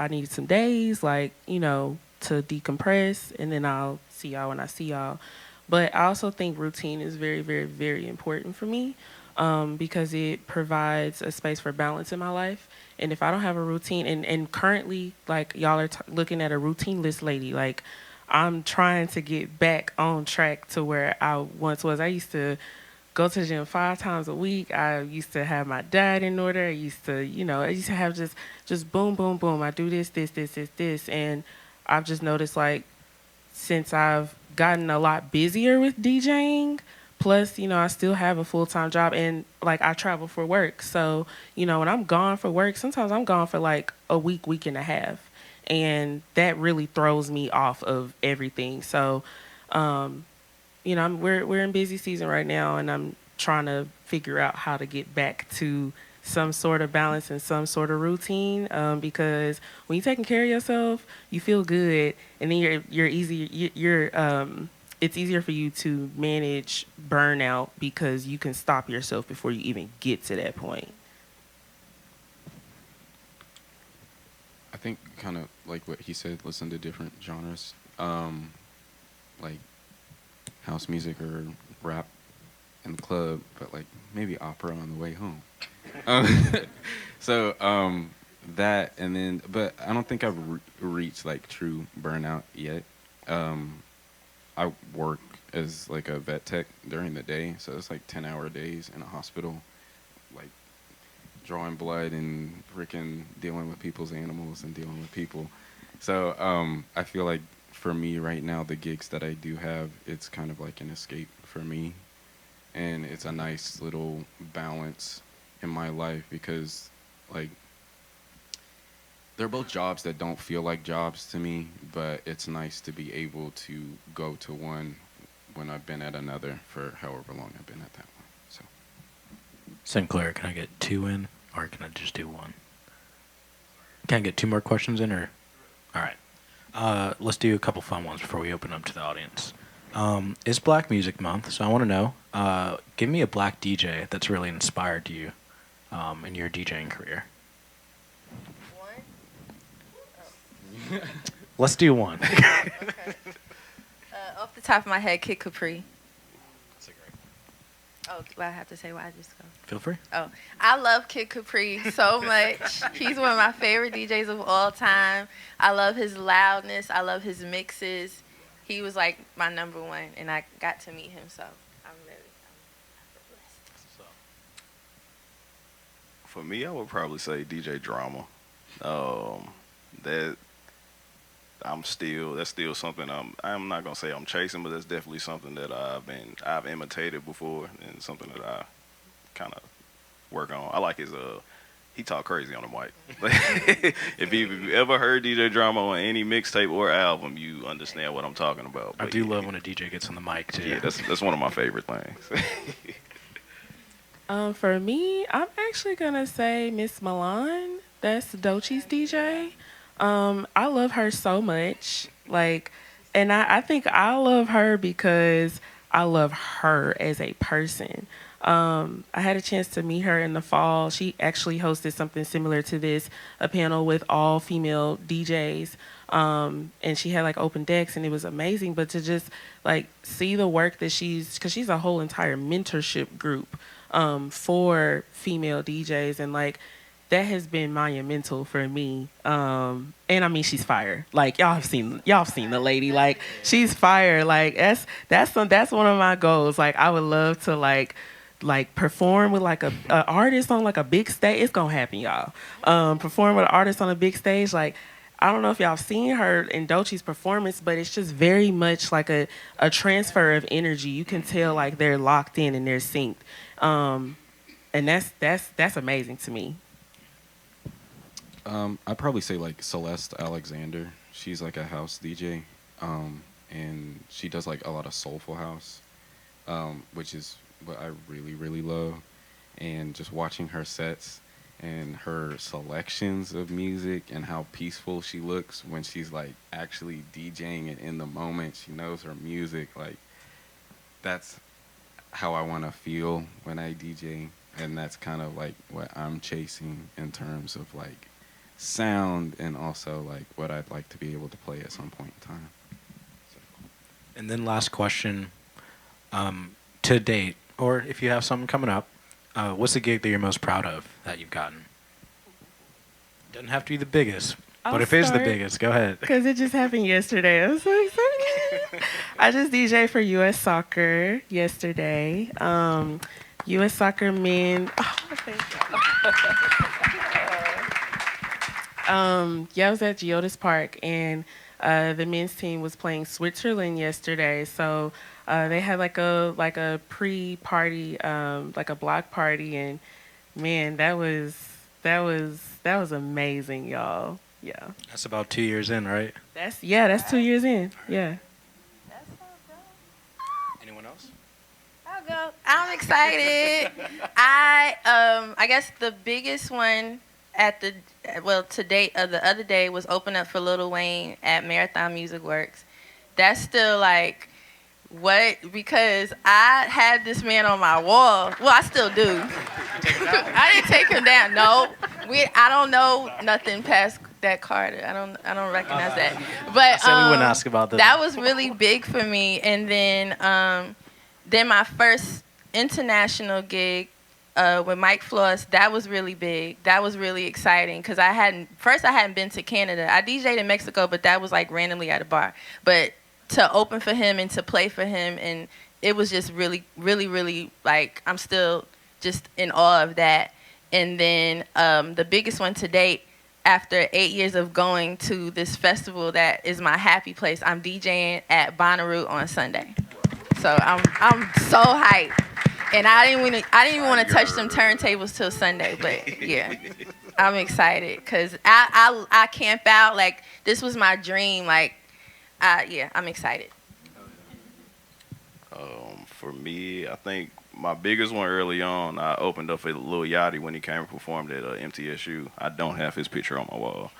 need some days, like, to decompress, and then I'll see y'all when I see y'all. But I also think routine is very, very, very important for me, because it provides a space for balance in my life. And if I don't have a routine, and currently, like, y'all are looking at a routine-less lady, like, I'm trying to get back on track to where I once was. I used to go to the gym 5 times a week. I used to have my diet in order. I used to have just boom, boom, boom. I do this. And I've just noticed, like, since I've gotten a lot busier with DJing, plus, I still have a full-time job, and, like, I travel for work. So, when I'm gone for work, sometimes I'm gone for, like, a week and a half. And that really throws me off of everything. So, we're in busy season right now, and I'm trying to figure out how to get back to some sort of balance and some sort of routine, because when you're taking care of yourself, you feel good, and then it's easier for you to manage burnout because you can stop yourself before you even get to that point. I think kind of like what he said, listen to different genres, like house music or rap in the club, but like maybe opera on the way home. Um, so that, and then, but I don't think I've reached like true burnout yet. I work as like a vet tech during the day, so it's like 10-hour days in a hospital, like drawing blood and freaking dealing with people's animals and dealing with people. So I feel like for me right now, the gigs that I do have, it's kind of like an escape for me, and it's a nice little balance in my life because like they're both jobs that don't feel like jobs to me, but it's nice to be able to go to one when I've been at another for however long I've been at that one. So Sinclair, can I get 2 in, or can I just do 1? Can I get 2 more questions in, or? All right. Let's do a couple fun ones before we open up to the audience. It's Black Music Month, so I want to know, give me a black DJ that's really inspired you in your DJing career. Let's do 1. Okay. Off the top of my head, Kid Capri. That's a great Oh, do I have to say why I just go? Feel free. Oh, I love Kid Capri so much. He's one of my favorite DJs of all time. I love his loudness. I love his mixes. He was like my number 1, and I got to meet him, so I'm blessed. For me, I would probably say DJ Drama. That's still something I'm not gonna say I'm chasing, but that's definitely something that I've imitated before and something that I kind of work on. I like his he talk crazy on the mic. If you ever heard DJ Drama on any mixtape or album, you understand what I'm talking about. I But do love when a DJ gets on the mic, too. Yeah, that's one of my favorite things. For me, I'm actually gonna say Miss Milan. That's Dochi's DJ. I love her so much. Like, and I think I love her because I love her as a person. I had a chance to meet her in the fall. She actually hosted something similar to this, a panel with all female DJs. And she had like open decks and it was amazing. But to just like see the work that because she's a whole entire mentorship group for female DJs, and like that has been monumental for me. And I mean, she's fire. Like y'all have seen the lady. Like she's fire. Like that's one of my goals. Like I would love to like perform with like a artist on like a big stage. It's gonna happen, y'all. Perform with an artist on a big stage. Like I don't know if y'all have seen her in Dochi's performance, but it's just very much like a transfer of energy. You can tell like they're locked in and they're synced. And that's amazing to me. I'd probably say like Celeste Alexander. She's like a house DJ, and she does like a lot of soulful house, which is what I really, really love. And just watching her sets and her selections of music and how peaceful she looks when she's like actually DJing and in the moment, she knows her music. Like that's how I want to feel when I DJ, and that's kind of like what I'm chasing in terms of like sound and also like what I'd like to be able to play at some point in time. So. And then last question, to date, or if you have something coming up, what's the gig that you're most proud of that you've gotten? Doesn't have to be the biggest, but if it's the biggest, go ahead. Because it just happened yesterday. I was so excited. I just DJed for U.S. Soccer yesterday. U.S. Soccer men. Oh, thank you. Yeah, I was at Geodis Park, and the men's team was playing Switzerland yesterday. So they had like a pre-party, like a block party, and man, that was amazing, y'all. Yeah. That's about 2 years in, right? That's 2 years in. Yeah. That's so dope. Anyone else? I'll go. I'm excited. I guess the biggest one to date the other day was open up for Lil Wayne at Marathon Music Works. That's still like what, because I had this man on my wall. Well, I still do. I didn't take him down. No, I don't know nothing past that Carter. I don't recognize that. But I said we wouldn't ask about that. That was really big for me. And then my first international gig with Mike Floss, that was really big. That was really exciting because I hadn't been to Canada. I DJ'd in Mexico, but that was like randomly at a bar. But to open for him and to play for him, and it was just really, really, really, like, I'm still just in awe of that. And then the biggest one to date, after 8 years of going to this festival that is my happy place, I'm DJing at Bonnaroo on Sunday. So I'm so hyped. And I didn't even want to touch them turntables till Sunday, but yeah, I'm excited because I camp out. Like, this was my dream. Like, yeah, I'm excited. For me, I think my biggest one early on, I opened up for Lil Yachty when he came and performed at MTSU. I don't have his picture on my wall.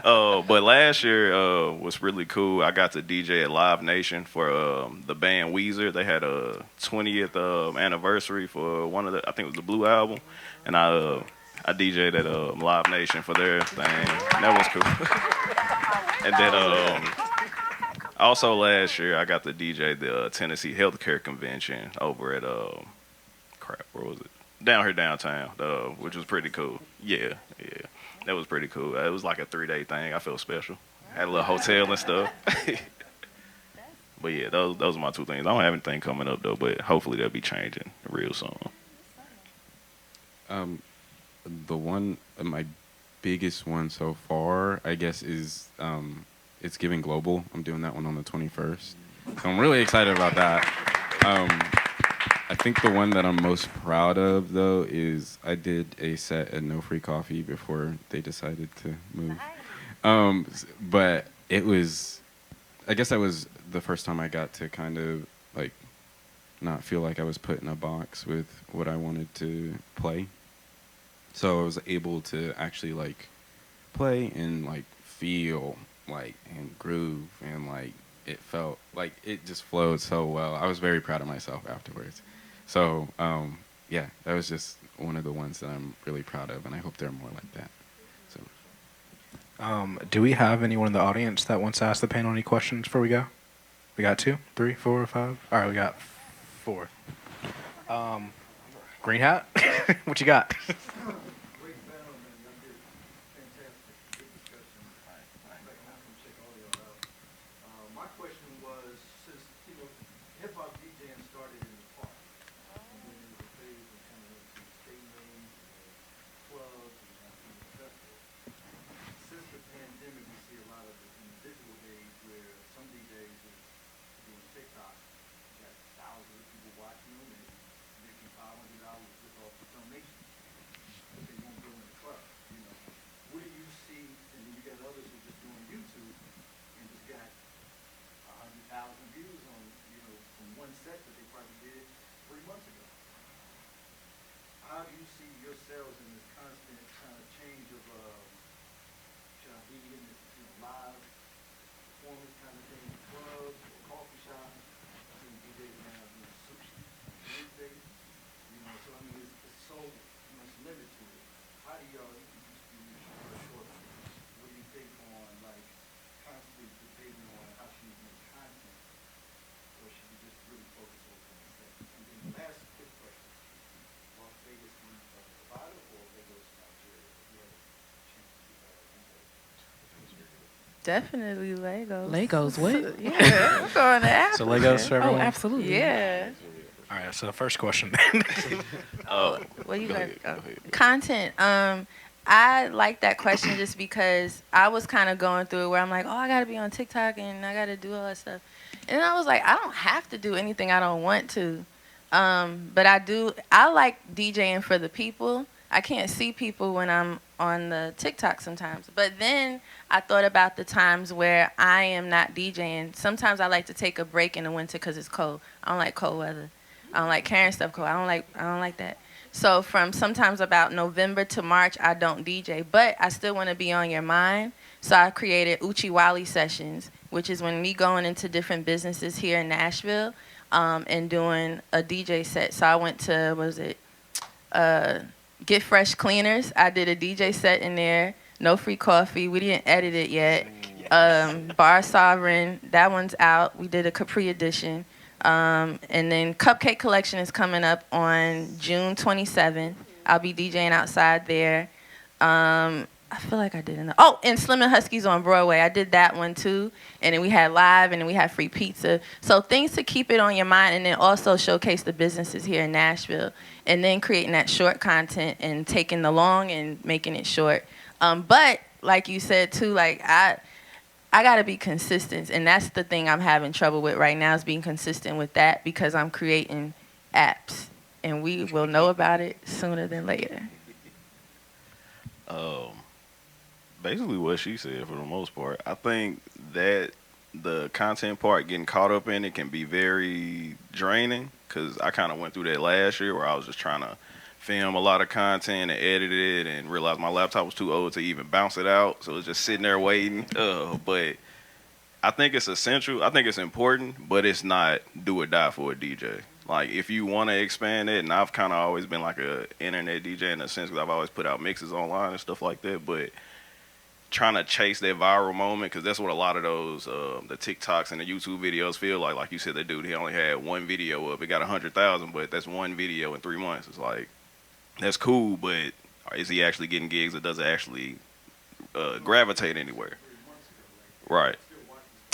But last year was really cool. I got to DJ at Live Nation for the band Weezer. They had a 20th anniversary for one of I think it was the Blue album. And I DJ'd at Live Nation for their thing. That was cool. And then also last year, I got to DJ the Tennessee Healthcare Convention over at where was it? Down here downtown, which was pretty cool. Yeah, that was pretty cool. It was like a 3-day thing. I felt special. Had a little hotel and stuff. But yeah, those are my two things. I don't have anything coming up though, but hopefully they'll be changing real soon. My biggest one so far, I guess, is It's Giving Global. I'm doing that one on the 21st. So I'm really excited about that. I think the one that I'm most proud of, though, is I did a set at No Free Coffee before they decided to move. But it was, I guess that was the first time I got to kind of, like, not feel like I was put in a box with what I wanted to play. So I was able to actually, like, play and, like, feel like and groove, and like it felt like it just flowed so well. I was very proud of myself afterwards. So yeah, that was just one of the ones that I'm really proud of, and I hope there are more like that. So do we have anyone in the audience that wants to ask the panel any questions before we go? We got 2, 3, 4, 5. All right, we got 4. Green hat. What you got? How do you see yourselves in this constant kind of change of, should I be in this live performance kind of thing, clubs or coffee shops? I think DJs now doing sushi Wednesday, so I mean it's so much limit to it. How do y'all, what do you think on like constantly debating on how should you make content, or should you just really focus on one thing? And then the last quick question. Las Vegas Nevada or Lagos, Nigeria? If you had a chance to do that. Definitely Legos. Legos, what? Yeah, I'm going to Africa. So Legos for everyone? Oh, absolutely. Yeah. All right, so the first question. What you Go got? ahead, go ahead. Content. I like that question just because I was kind of going through it where I'm like, oh, I got to be on TikTok and I got to do all that stuff. And I was like, I don't have to do anything I don't want to. But I like DJing for the people. I can't see people when I'm on the TikTok sometimes. But then I thought about the times where I am not DJing. Sometimes I like to take a break in the winter because it's cold. I don't like cold weather. I don't like carrying stuff cold. I don't like that. So from sometimes about November to March, I don't DJ. But I still want to be on your mind. So I created Uchiwali sessions, which is when me going into different businesses here in Nashville and doing a DJ set. So I went to, Get Fresh Cleaners. I did a DJ set in there. No Free Coffee. We didn't edit it yet. Bar Sovereign. That one's out. We did a Capri edition. And then Cupcake Collection is coming up on June 27th. I'll be DJing outside there. I feel like I did enough. Oh, and Slim and Huskies on Broadway. I did that one too. And then we had live, and then we had free pizza. So things to keep it on your mind, and then also showcase the businesses here in Nashville. And then creating that short content and taking the long and making it short. But like you said too, like I gotta be consistent, and that's the thing I'm having trouble with right now is being consistent with that because I'm creating apps, and we will know about it sooner than later. Basically what she said for the most part. I think that the content part, getting caught up in it, can be very draining because I kind of went through that last year where I was just trying to film a lot of content and edit it and realized my laptop was too old to even bounce it out, so it was just sitting there waiting. But I think it's essential. I think it's important, but it's not do or die for a DJ. Like, if you want to expand it, and I've kind of always been like a internet DJ in a sense because I've always put out mixes online and stuff like that, but trying to chase that viral moment, because that's what a lot of those the TikToks and the YouTube videos feel like. Like you said, that dude, he only had one video up. It got 100,000, but that's one video in 3 months. It's like, that's cool, but is he actually getting gigs, or does it actually gravitate anywhere? Right.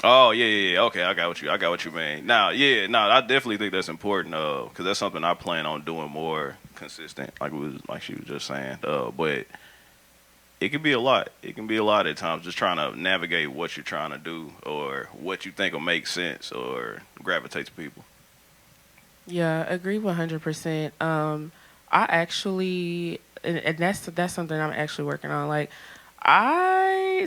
Oh, yeah. Okay, I got what you mean. Now, I definitely think that's important, because that's something I plan on doing more consistent, like she was just saying. But it can be a lot. It can be a lot at times, just trying to navigate what you're trying to do or what you think will make sense or gravitate to people. Yeah, agree 100%. I actually, and that's something I'm actually working on. Like,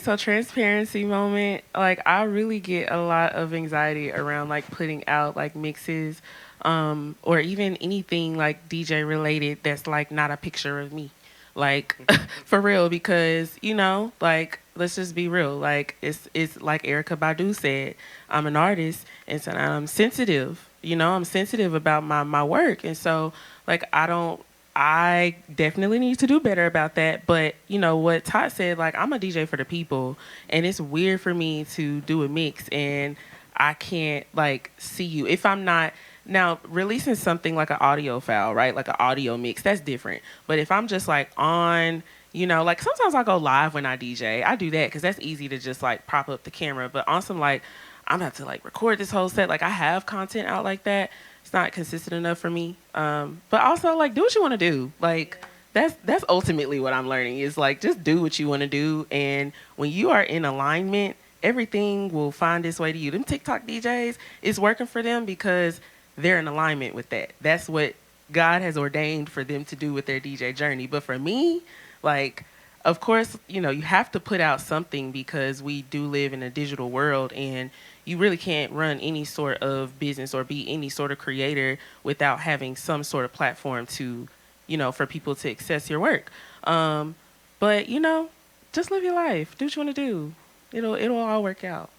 so transparency moment, like, I really get a lot of anxiety around, like, putting out, like, mixes, or even anything, like, DJ related that's, like, not a picture of me. Like, for real, because, you know, like, let's just be real. Like, it's like Erykah Badu said, I'm an artist, and so I'm sensitive. You know, I'm sensitive about my work. And so, like, I definitely need to do better about that. But, you know, what Todd said, like, I'm a DJ for the people, and it's weird for me to do a mix, and I can't, like, see you. If I'm not... Now, releasing something like an audio file, right? Like an audio mix, that's different. But if I'm just like on, you know, like sometimes I go live when I DJ. I do that because that's easy to just like prop up the camera. But on some like, I'm about to like record this whole set. Like I have content out like that. It's not consistent enough for me. But also like do what you want to do. Like that's ultimately what I'm learning is like just do what you want to do. And when you are in alignment, everything will find its way to you. Them TikTok DJs, it's working for them because they're in alignment with that. That's what God has ordained for them to do with their DJ journey. But for me, like, of course, you know, you have to put out something because we do live in a digital world, and you really can't run any sort of business or be any sort of creator without having some sort of platform to, you know, for people to access your work. But, you know, just live your life. Do what you want to do. It'll all work out.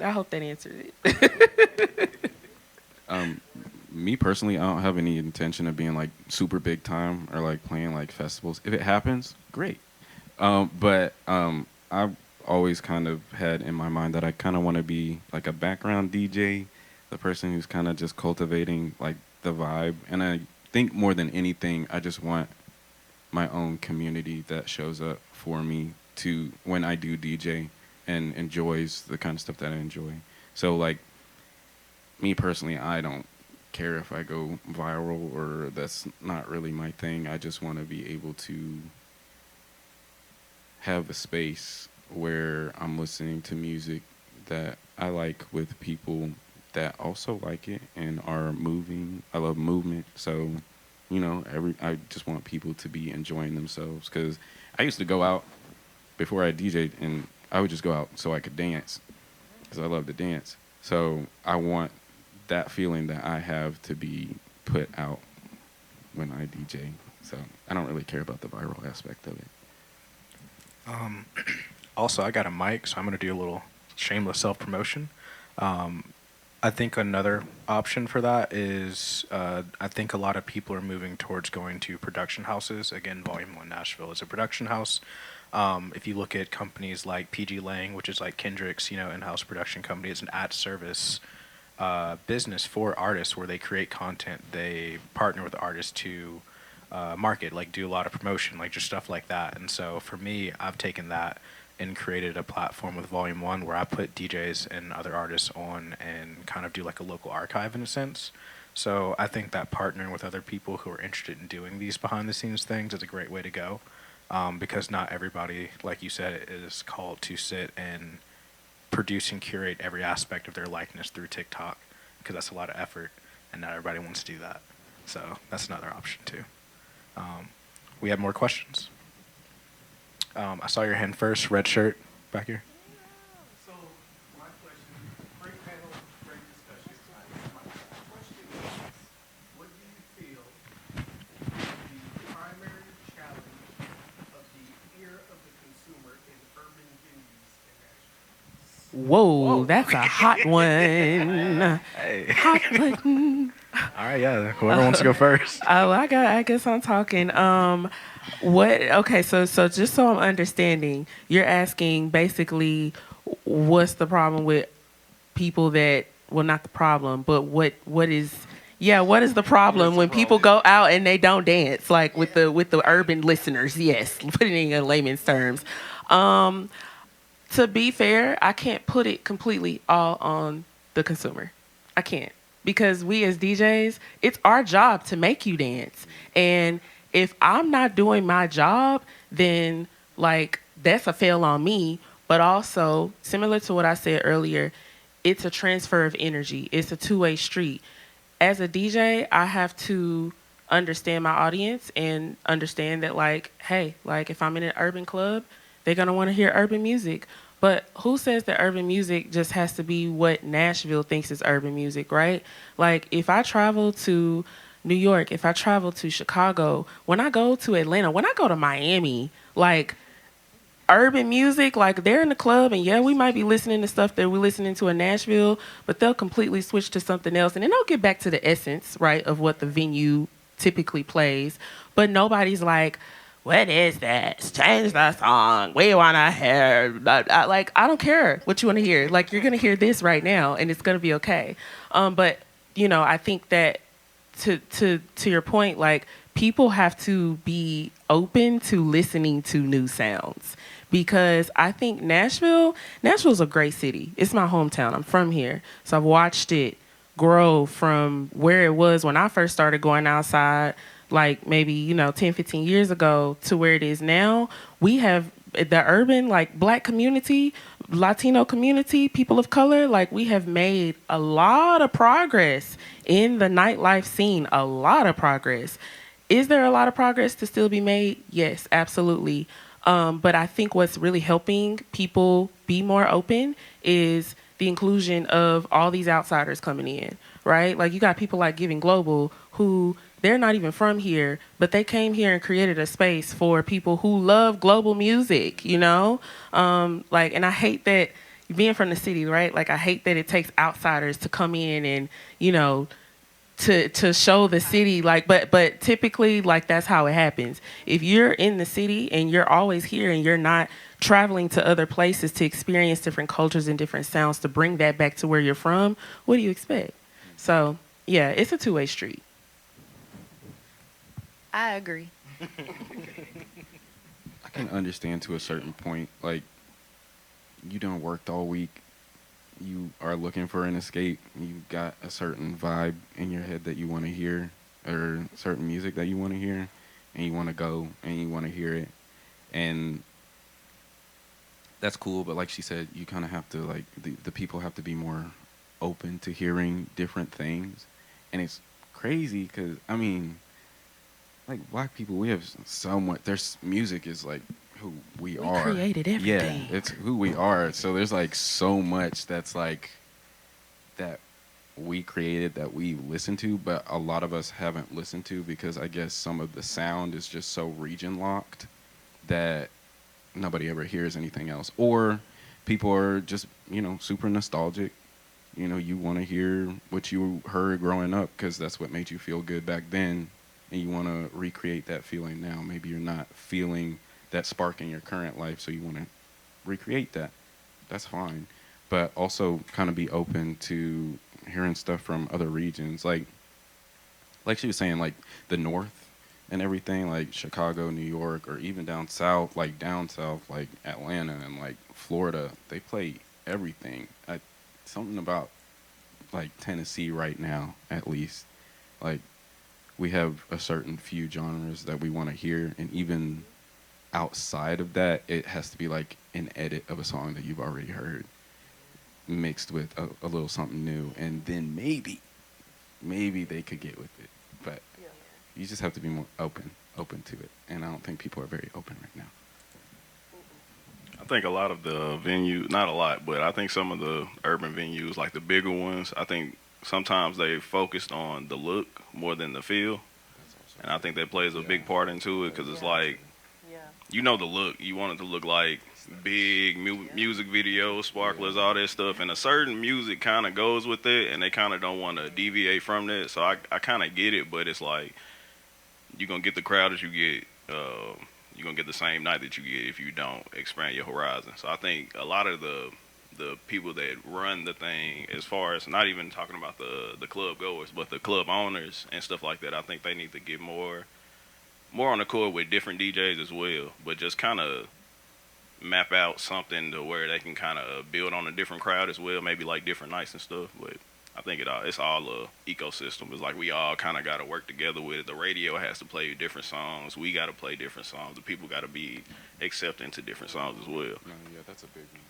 I hope that answered it. Me personally, I don't have any intention of being like super big time or like playing like festivals. If it happens, great. But I've always kind of had in my mind that I kind of want to be like a background DJ, the person who's kind of just cultivating like the vibe. And I think more than anything, I just want my own community that shows up for me to when I do DJ and enjoys the kind of stuff that I enjoy. So like me personally, I don't care if I go viral or that's not really my thing. I just want to be able to have a space where I'm listening to music that I like with people that also like it and are moving. I love movement. So, you know, I just want people to be enjoying themselves because I used to go out before I DJ'd and I would just go out so I could dance because I love to dance. So I want that feeling that I have to be put out when I DJ. So I don't really care about the viral aspect of it. Also, I got a mic, so I'm going to do a little shameless self-promotion. I think another option for that is I think a lot of people are moving towards going to production houses. Again, Volume 1 Nashville is a production house. If you look at companies like PG Lang, which is like Kendrick's, you know, in-house production company, it's an ad service business for artists where they create content. They partner with artists to market, like do a lot of promotion, like just stuff like that. And so for me, I've taken that and created a platform with Volume 1 where I put DJs and other artists on and kind of do like a local archive in a sense. So I think that partnering with other people who are interested in doing these behind the scenes things is a great way to go, because not everybody, like you said, is called to sit and produce and curate every aspect of their likeness through TikTok, because that's a lot of effort and not everybody wants to do that. So that's another option too. We have more questions. I saw your hand first, red shirt back here. So, my question, great panel, great discussion. My question is, what do you feel the primary challenge of the ear of the consumer in urban venues in Nashville? Whoa, that's a hot one. Hey. Hot button. All right, yeah. Whoever wants to go first. Oh, I guess I'm talking. Okay, so just so I'm understanding, you're asking basically what's the problem with people that, well, not the problem, but what is the problem when people go out and they don't dance, like with the urban listeners? Yes, putting it in layman's terms. To be fair, I can't put it completely all on the consumer. I can't. Because we as DJs, it's our job to make you dance. And if I'm not doing my job, then like that's a fail on me. But also, similar to what I said earlier, it's a transfer of energy. It's a two-way street. As a DJ, I have to understand my audience and understand that like, hey, like if I'm in an urban club, they're going to want to hear urban music. But who says that urban music just has to be what Nashville thinks is urban music, right? Like, if I travel to New York, if I travel to Chicago, when I go to Atlanta, when I go to Miami, like, urban music, like, they're in the club, and yeah, we might be listening to stuff that we're listening to in Nashville, but they'll completely switch to something else, and then they'll get back to the essence, right, of what the venue typically plays. But nobody's like, what is this? Change the song. We want to hear. I don't care what you want to hear. Like, you're going to hear this right now, and it's going to be okay. But, you know, I think that to your point, like, people have to be open to listening to new sounds. Because I think Nashville's a great city. It's my hometown. I'm from here. So I've watched it grow from where it was when I first started going outside, like maybe, 10, 15 years ago, to where it is now. We have the urban, like, Black community, Latino community, people of color, like, we have made a lot of progress in the nightlife scene, a lot of progress. Is there a lot of progress to still be made? Yes, absolutely. But I think what's really helping people be more open is the inclusion of all these outsiders coming in, right? Like, you got people like Giving Global who, they're not even from here, but they came here and created a space for people who love global music, and I hate that, being from the city, right? Like, I hate that it takes outsiders to come in and, to show the city, like, but typically, like, that's how it happens. If you're in the city and you're always here and you're not traveling to other places to experience different cultures and different sounds to bring that back to where you're from, what do you expect? So, yeah, it's a two-way street. I agree. I can understand to a certain point. Like, you done worked all week. You are looking for an escape. You got a certain vibe in your head that you want to hear, or certain music that you want to hear, and you want to go and you want to hear it. And that's cool, but like she said, you kind of have to, like, the people have to be more open to hearing different things. And it's crazy because, I mean, like, Black people, we have so much. There's music is like who we are. We created everything. Yeah, it's who we are. So there's like so much that's like that we created that we listen to, but a lot of us haven't listened to because I guess some of the sound is just so region locked that nobody ever hears anything else. Or people are just, super nostalgic. You want to hear what you heard growing up because that's what made you feel good back then. And you want to recreate that feeling now. Maybe you're not feeling that spark in your current life, so you want to recreate that. That's fine. But also kind of be open to hearing stuff from other regions, like she was saying, like the North and everything, like Chicago, New York, or even down south, like Atlanta and like Florida, they play everything. Something about like Tennessee right now, at least, like we have a certain few genres that we want to hear, and even outside of that, it has to be like an edit of a song that you've already heard, mixed with a little something new, and then maybe they could get with it. But you just have to be more open to it, and I don't think people are very open right now. I think a lot of the venues, not a lot, but I think some of the urban venues, like the bigger ones, I think sometimes they focused on the look more than the feel. And I think that plays a big part into it, because it's like, you know, the look, you want it to look like big music videos, sparklers, all that stuff. And a certain music kind of goes with it, and they kind of don't want to deviate from that. So I kind of get it, but it's like, you're going to get the crowd that you get. You're going to get the same night that you get if you don't expand your horizon. So I think a lot of the people that run the thing, as far as not even talking about the club goers, but the club owners and stuff like that, I think they need to get more on the court with different DJs as well, but just kind of map out something to where they can kind of build on a different crowd as well, maybe like different nights and stuff. But I think it's all a ecosystem. It's like we all kind of got to work together with it. The radio has to play different songs. We got to play different songs. The people got to be accepting to different songs as well. Yeah, that's a big one.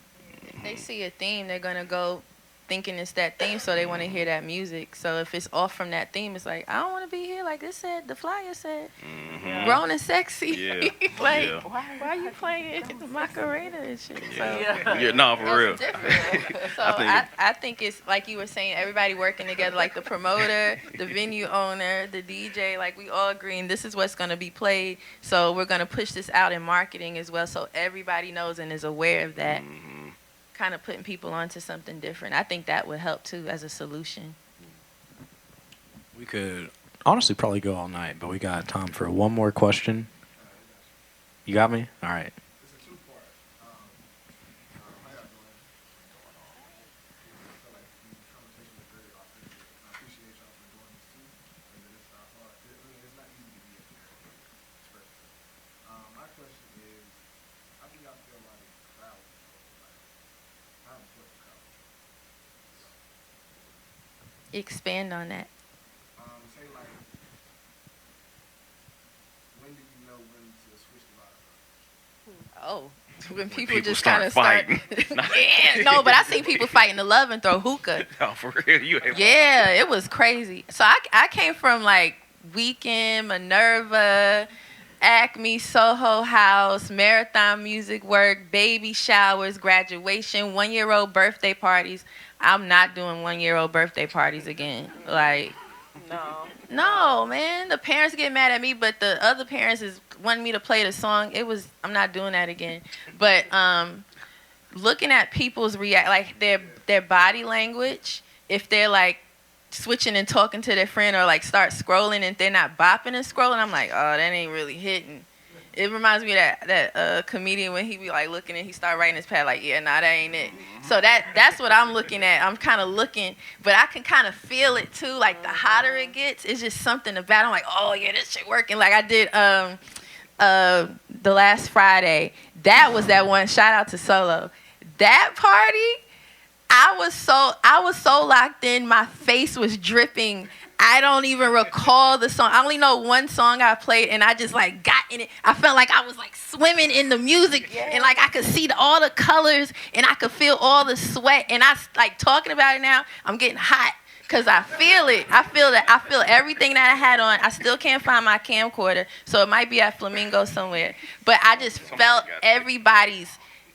If they see a theme, they're going to go thinking it's that theme, so they want to hear that music. So if it's off from that theme, it's like, I don't want to be here. Like this said, the flyer said, grown and sexy. Yeah. Like, Yeah. why you playing Macarena and shit? Yeah, no, for real. So I think it's like you were saying, everybody working together, like the promoter, the venue owner, the DJ, like we all agreeing this is what's going to be played. So we're going to push this out in marketing as well, so everybody knows and is aware of that. Kind of putting people onto something different. I think that would help too as a solution. We could honestly probably go all night, but we got time for one more question. You got me? All right. It's a two-part. How y'all doing? I feel like the conversation was very authentic. I appreciate y'all for doing this too. Because it is not hard. I mean, it's not easy to be up here and express yourself. My question is, how do y'all feel like crowd control? Like, how important crowd control? Expand on that. Say like, when do you know when to switch the vibe? Oh, when people people just start kind of fighting. Yeah, no, but I seen people fighting the love and throw hookah. Oh, for real? You ain't Yeah, it was crazy. So I came from like Weekend, Minerva, Acme, Soho House, Marathon Music Work, baby showers, graduation, 1-year-old birthday parties. I'm not doing 1-year-old birthday parties again. Like, no, man. The parents get mad at me, but the other parents is wanting me to play the song. I'm not doing that again. But looking at people's like their body language, if they're like switching and talking to their friend, or like start scrolling and they're not bopping and scrolling, I'm like, oh, that ain't really hitting. It reminds me of that comedian when he be like looking and he start writing his pad like, yeah, nah, that ain't it. So that's what I'm looking at. I'm kind of looking, but I can kind of feel it too. Like the hotter it gets, it's just something about it. I'm like, oh yeah, this shit working. Like I did the last Friday. That was that one. Shout out to Solo. That party, I was so locked in. My face was dripping. I don't even recall the song. I only know one song I played, and I just like got in it. I felt like I was like swimming in the music, and like I could see all the colors, and I could feel all the sweat. And I like talking about it now. I'm getting hot because I feel it. I feel everything that I had on. I still can't find my camcorder, so it might be at Flamingo somewhere. But I just felt everybody's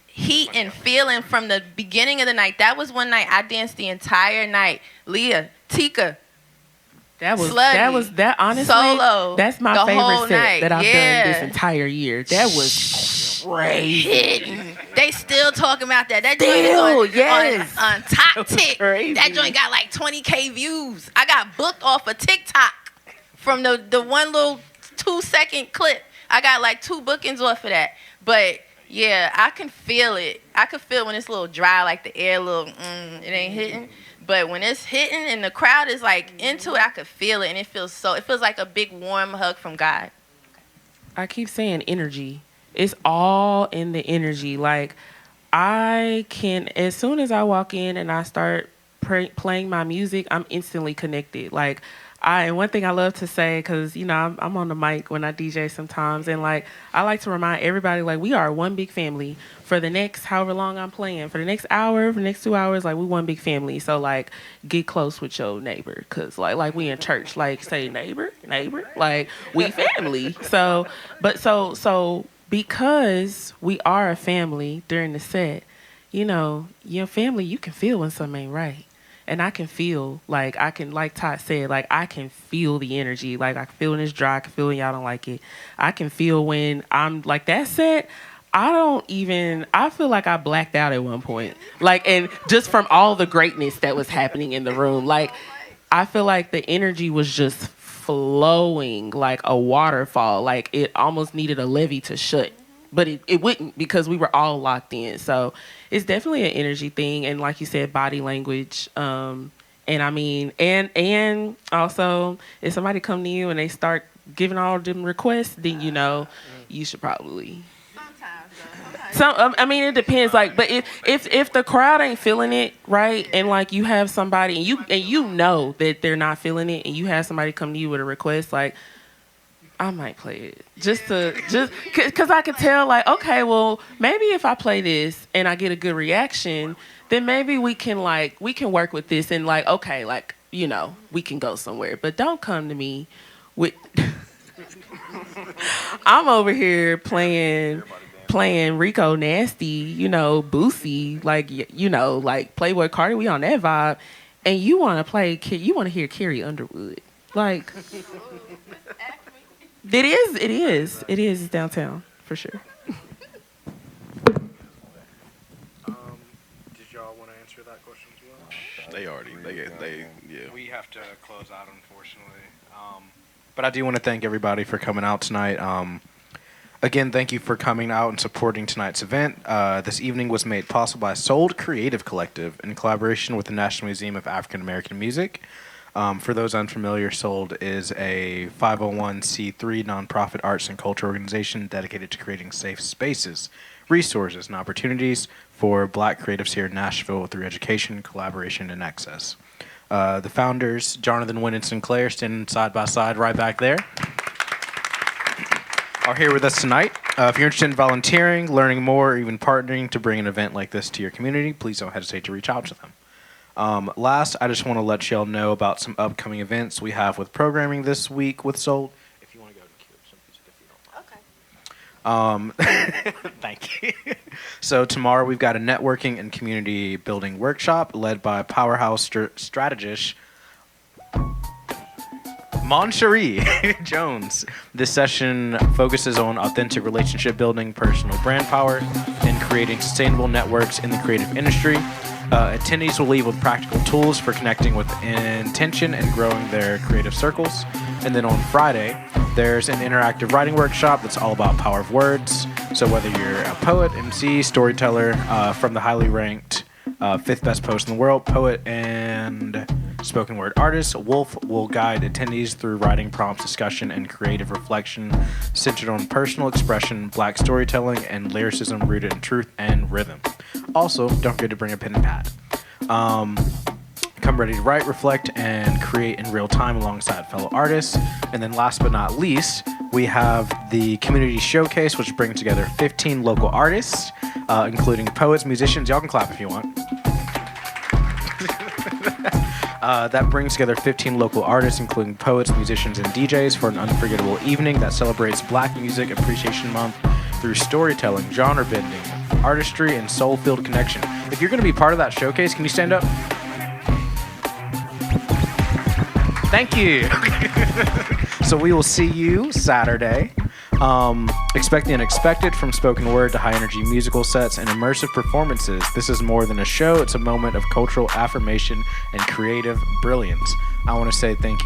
heat and feeling from the beginning of the night. That was one night I danced the entire night. Leah, Tika. That was Slutty, that honestly. Solo, that's my the favorite whole set night. that I've Yeah. done this entire year. That was crazy. Hitting. They still talking about that. That joint is on Top Tick. Crazy. That joint got like 20K views. I got booked off of TikTok from the one little 2-second clip. I got like 2 bookings off of that. But yeah, I can feel it. I can feel when it's a little dry, like the air a little, it ain't hitting. But when it's hitting and the crowd is like into it, I could feel it, and it feels like a big warm hug from God. I keep saying energy. It's all in the energy. Like, I can, as soon as I walk in and I start playing my music, I'm instantly connected. Like, and one thing I love to say, because, you know, I'm on the mic when I DJ sometimes, and, like, I like to remind everybody, like, we are one big family. For the next however long I'm playing, for the next hour, for the next 2 hours, like, we one big family. So, like, get close with your neighbor, because, like we in church, like, say neighbor, like, we family. So because we are a family during the set, you know, your family, you can feel when something ain't right. And I can feel, like Todd said, like, I can feel the energy. Like, I can feel when it's dry. I can feel when y'all don't like it. I can feel when I'm, like, that set, I feel like I blacked out at one point. Like, and just from all the greatness that was happening in the room. Like, I feel like the energy was just flowing like a waterfall. Like, it almost needed a levee to shut. But it wouldn't, because we were all locked in. So it's definitely an energy thing. And like you said, body language. And I mean, and also, if somebody come to you and they start giving all them requests, then, you know, you should probably... I mean, it depends. Like, but if the crowd ain't feeling it, right, and like you have somebody and you know that they're not feeling it, and you have somebody come to you with a request, like, I might play it just because I could tell, like, okay, well, maybe if I play this and I get a good reaction, then maybe we can work with this, and, like, okay, like, you know, we can go somewhere. But don't come to me with I'm over here playing Rico Nasty, you know, Boosie, like, you know, like Playboy Cardi, we on that vibe, and you want to hear Carrie Underwood, like, it is downtown for sure. Did y'all want to answer that question as well? Yeah. We have to close out, unfortunately. But I do want to thank everybody for coming out tonight. Again, thank you for coming out and supporting tonight's event. This evening was made possible by Sold Creative Collective in collaboration with the National Museum of African American Music. For those unfamiliar, Sold is a 501c3 nonprofit arts and culture organization dedicated to creating safe spaces, resources, and opportunities for Black creatives here in Nashville through education, collaboration, and access. The founders, Jonathan, Wynn, and Sinclair, standing side by side right back there, are here with us tonight. If you're interested in volunteering, learning more, or even partnering to bring an event like this to your community, please don't hesitate to reach out to them. Last, I just want to let y'all know about some upcoming events we have with programming this week with Soul. If you want to go to some music, if you don't mind. Okay. Thank you. So tomorrow we've got a networking and community building workshop led by powerhouse strategist Moncherie Jones. This session focuses on authentic relationship building, personal brand power, and creating sustainable networks in the creative industry. Attendees will leave with practical tools for connecting with intention and growing their creative circles. And then on Friday, there's an interactive writing workshop that's all about power of words. So whether you're a poet, MC, storyteller, from the highly ranked 5th best post in the world, poet, and spoken word artist, Wolf will guide attendees through writing prompts, discussion, and creative reflection centered on personal expression, Black storytelling, and lyricism rooted in truth and rhythm. Also, don't forget to bring a pen and pad. Come ready to write, reflect, and create in real time alongside fellow artists. And then last but not least, we have the Community Showcase, which brings together 15 local artists, including poets, musicians. Y'all can clap if you want. That brings together 15 local artists, including poets, musicians, and DJs, for an unforgettable evening that celebrates Black Music Appreciation Month through storytelling, genre bending, artistry, and soul-filled connection. If you're going to be part of that showcase, can you stand up? Thank you. So we will see you Saturday. Expect the unexpected, from spoken word to high-energy musical sets and immersive performances. This is more than a show. It's a moment of cultural affirmation and creative brilliance. I want to say thank you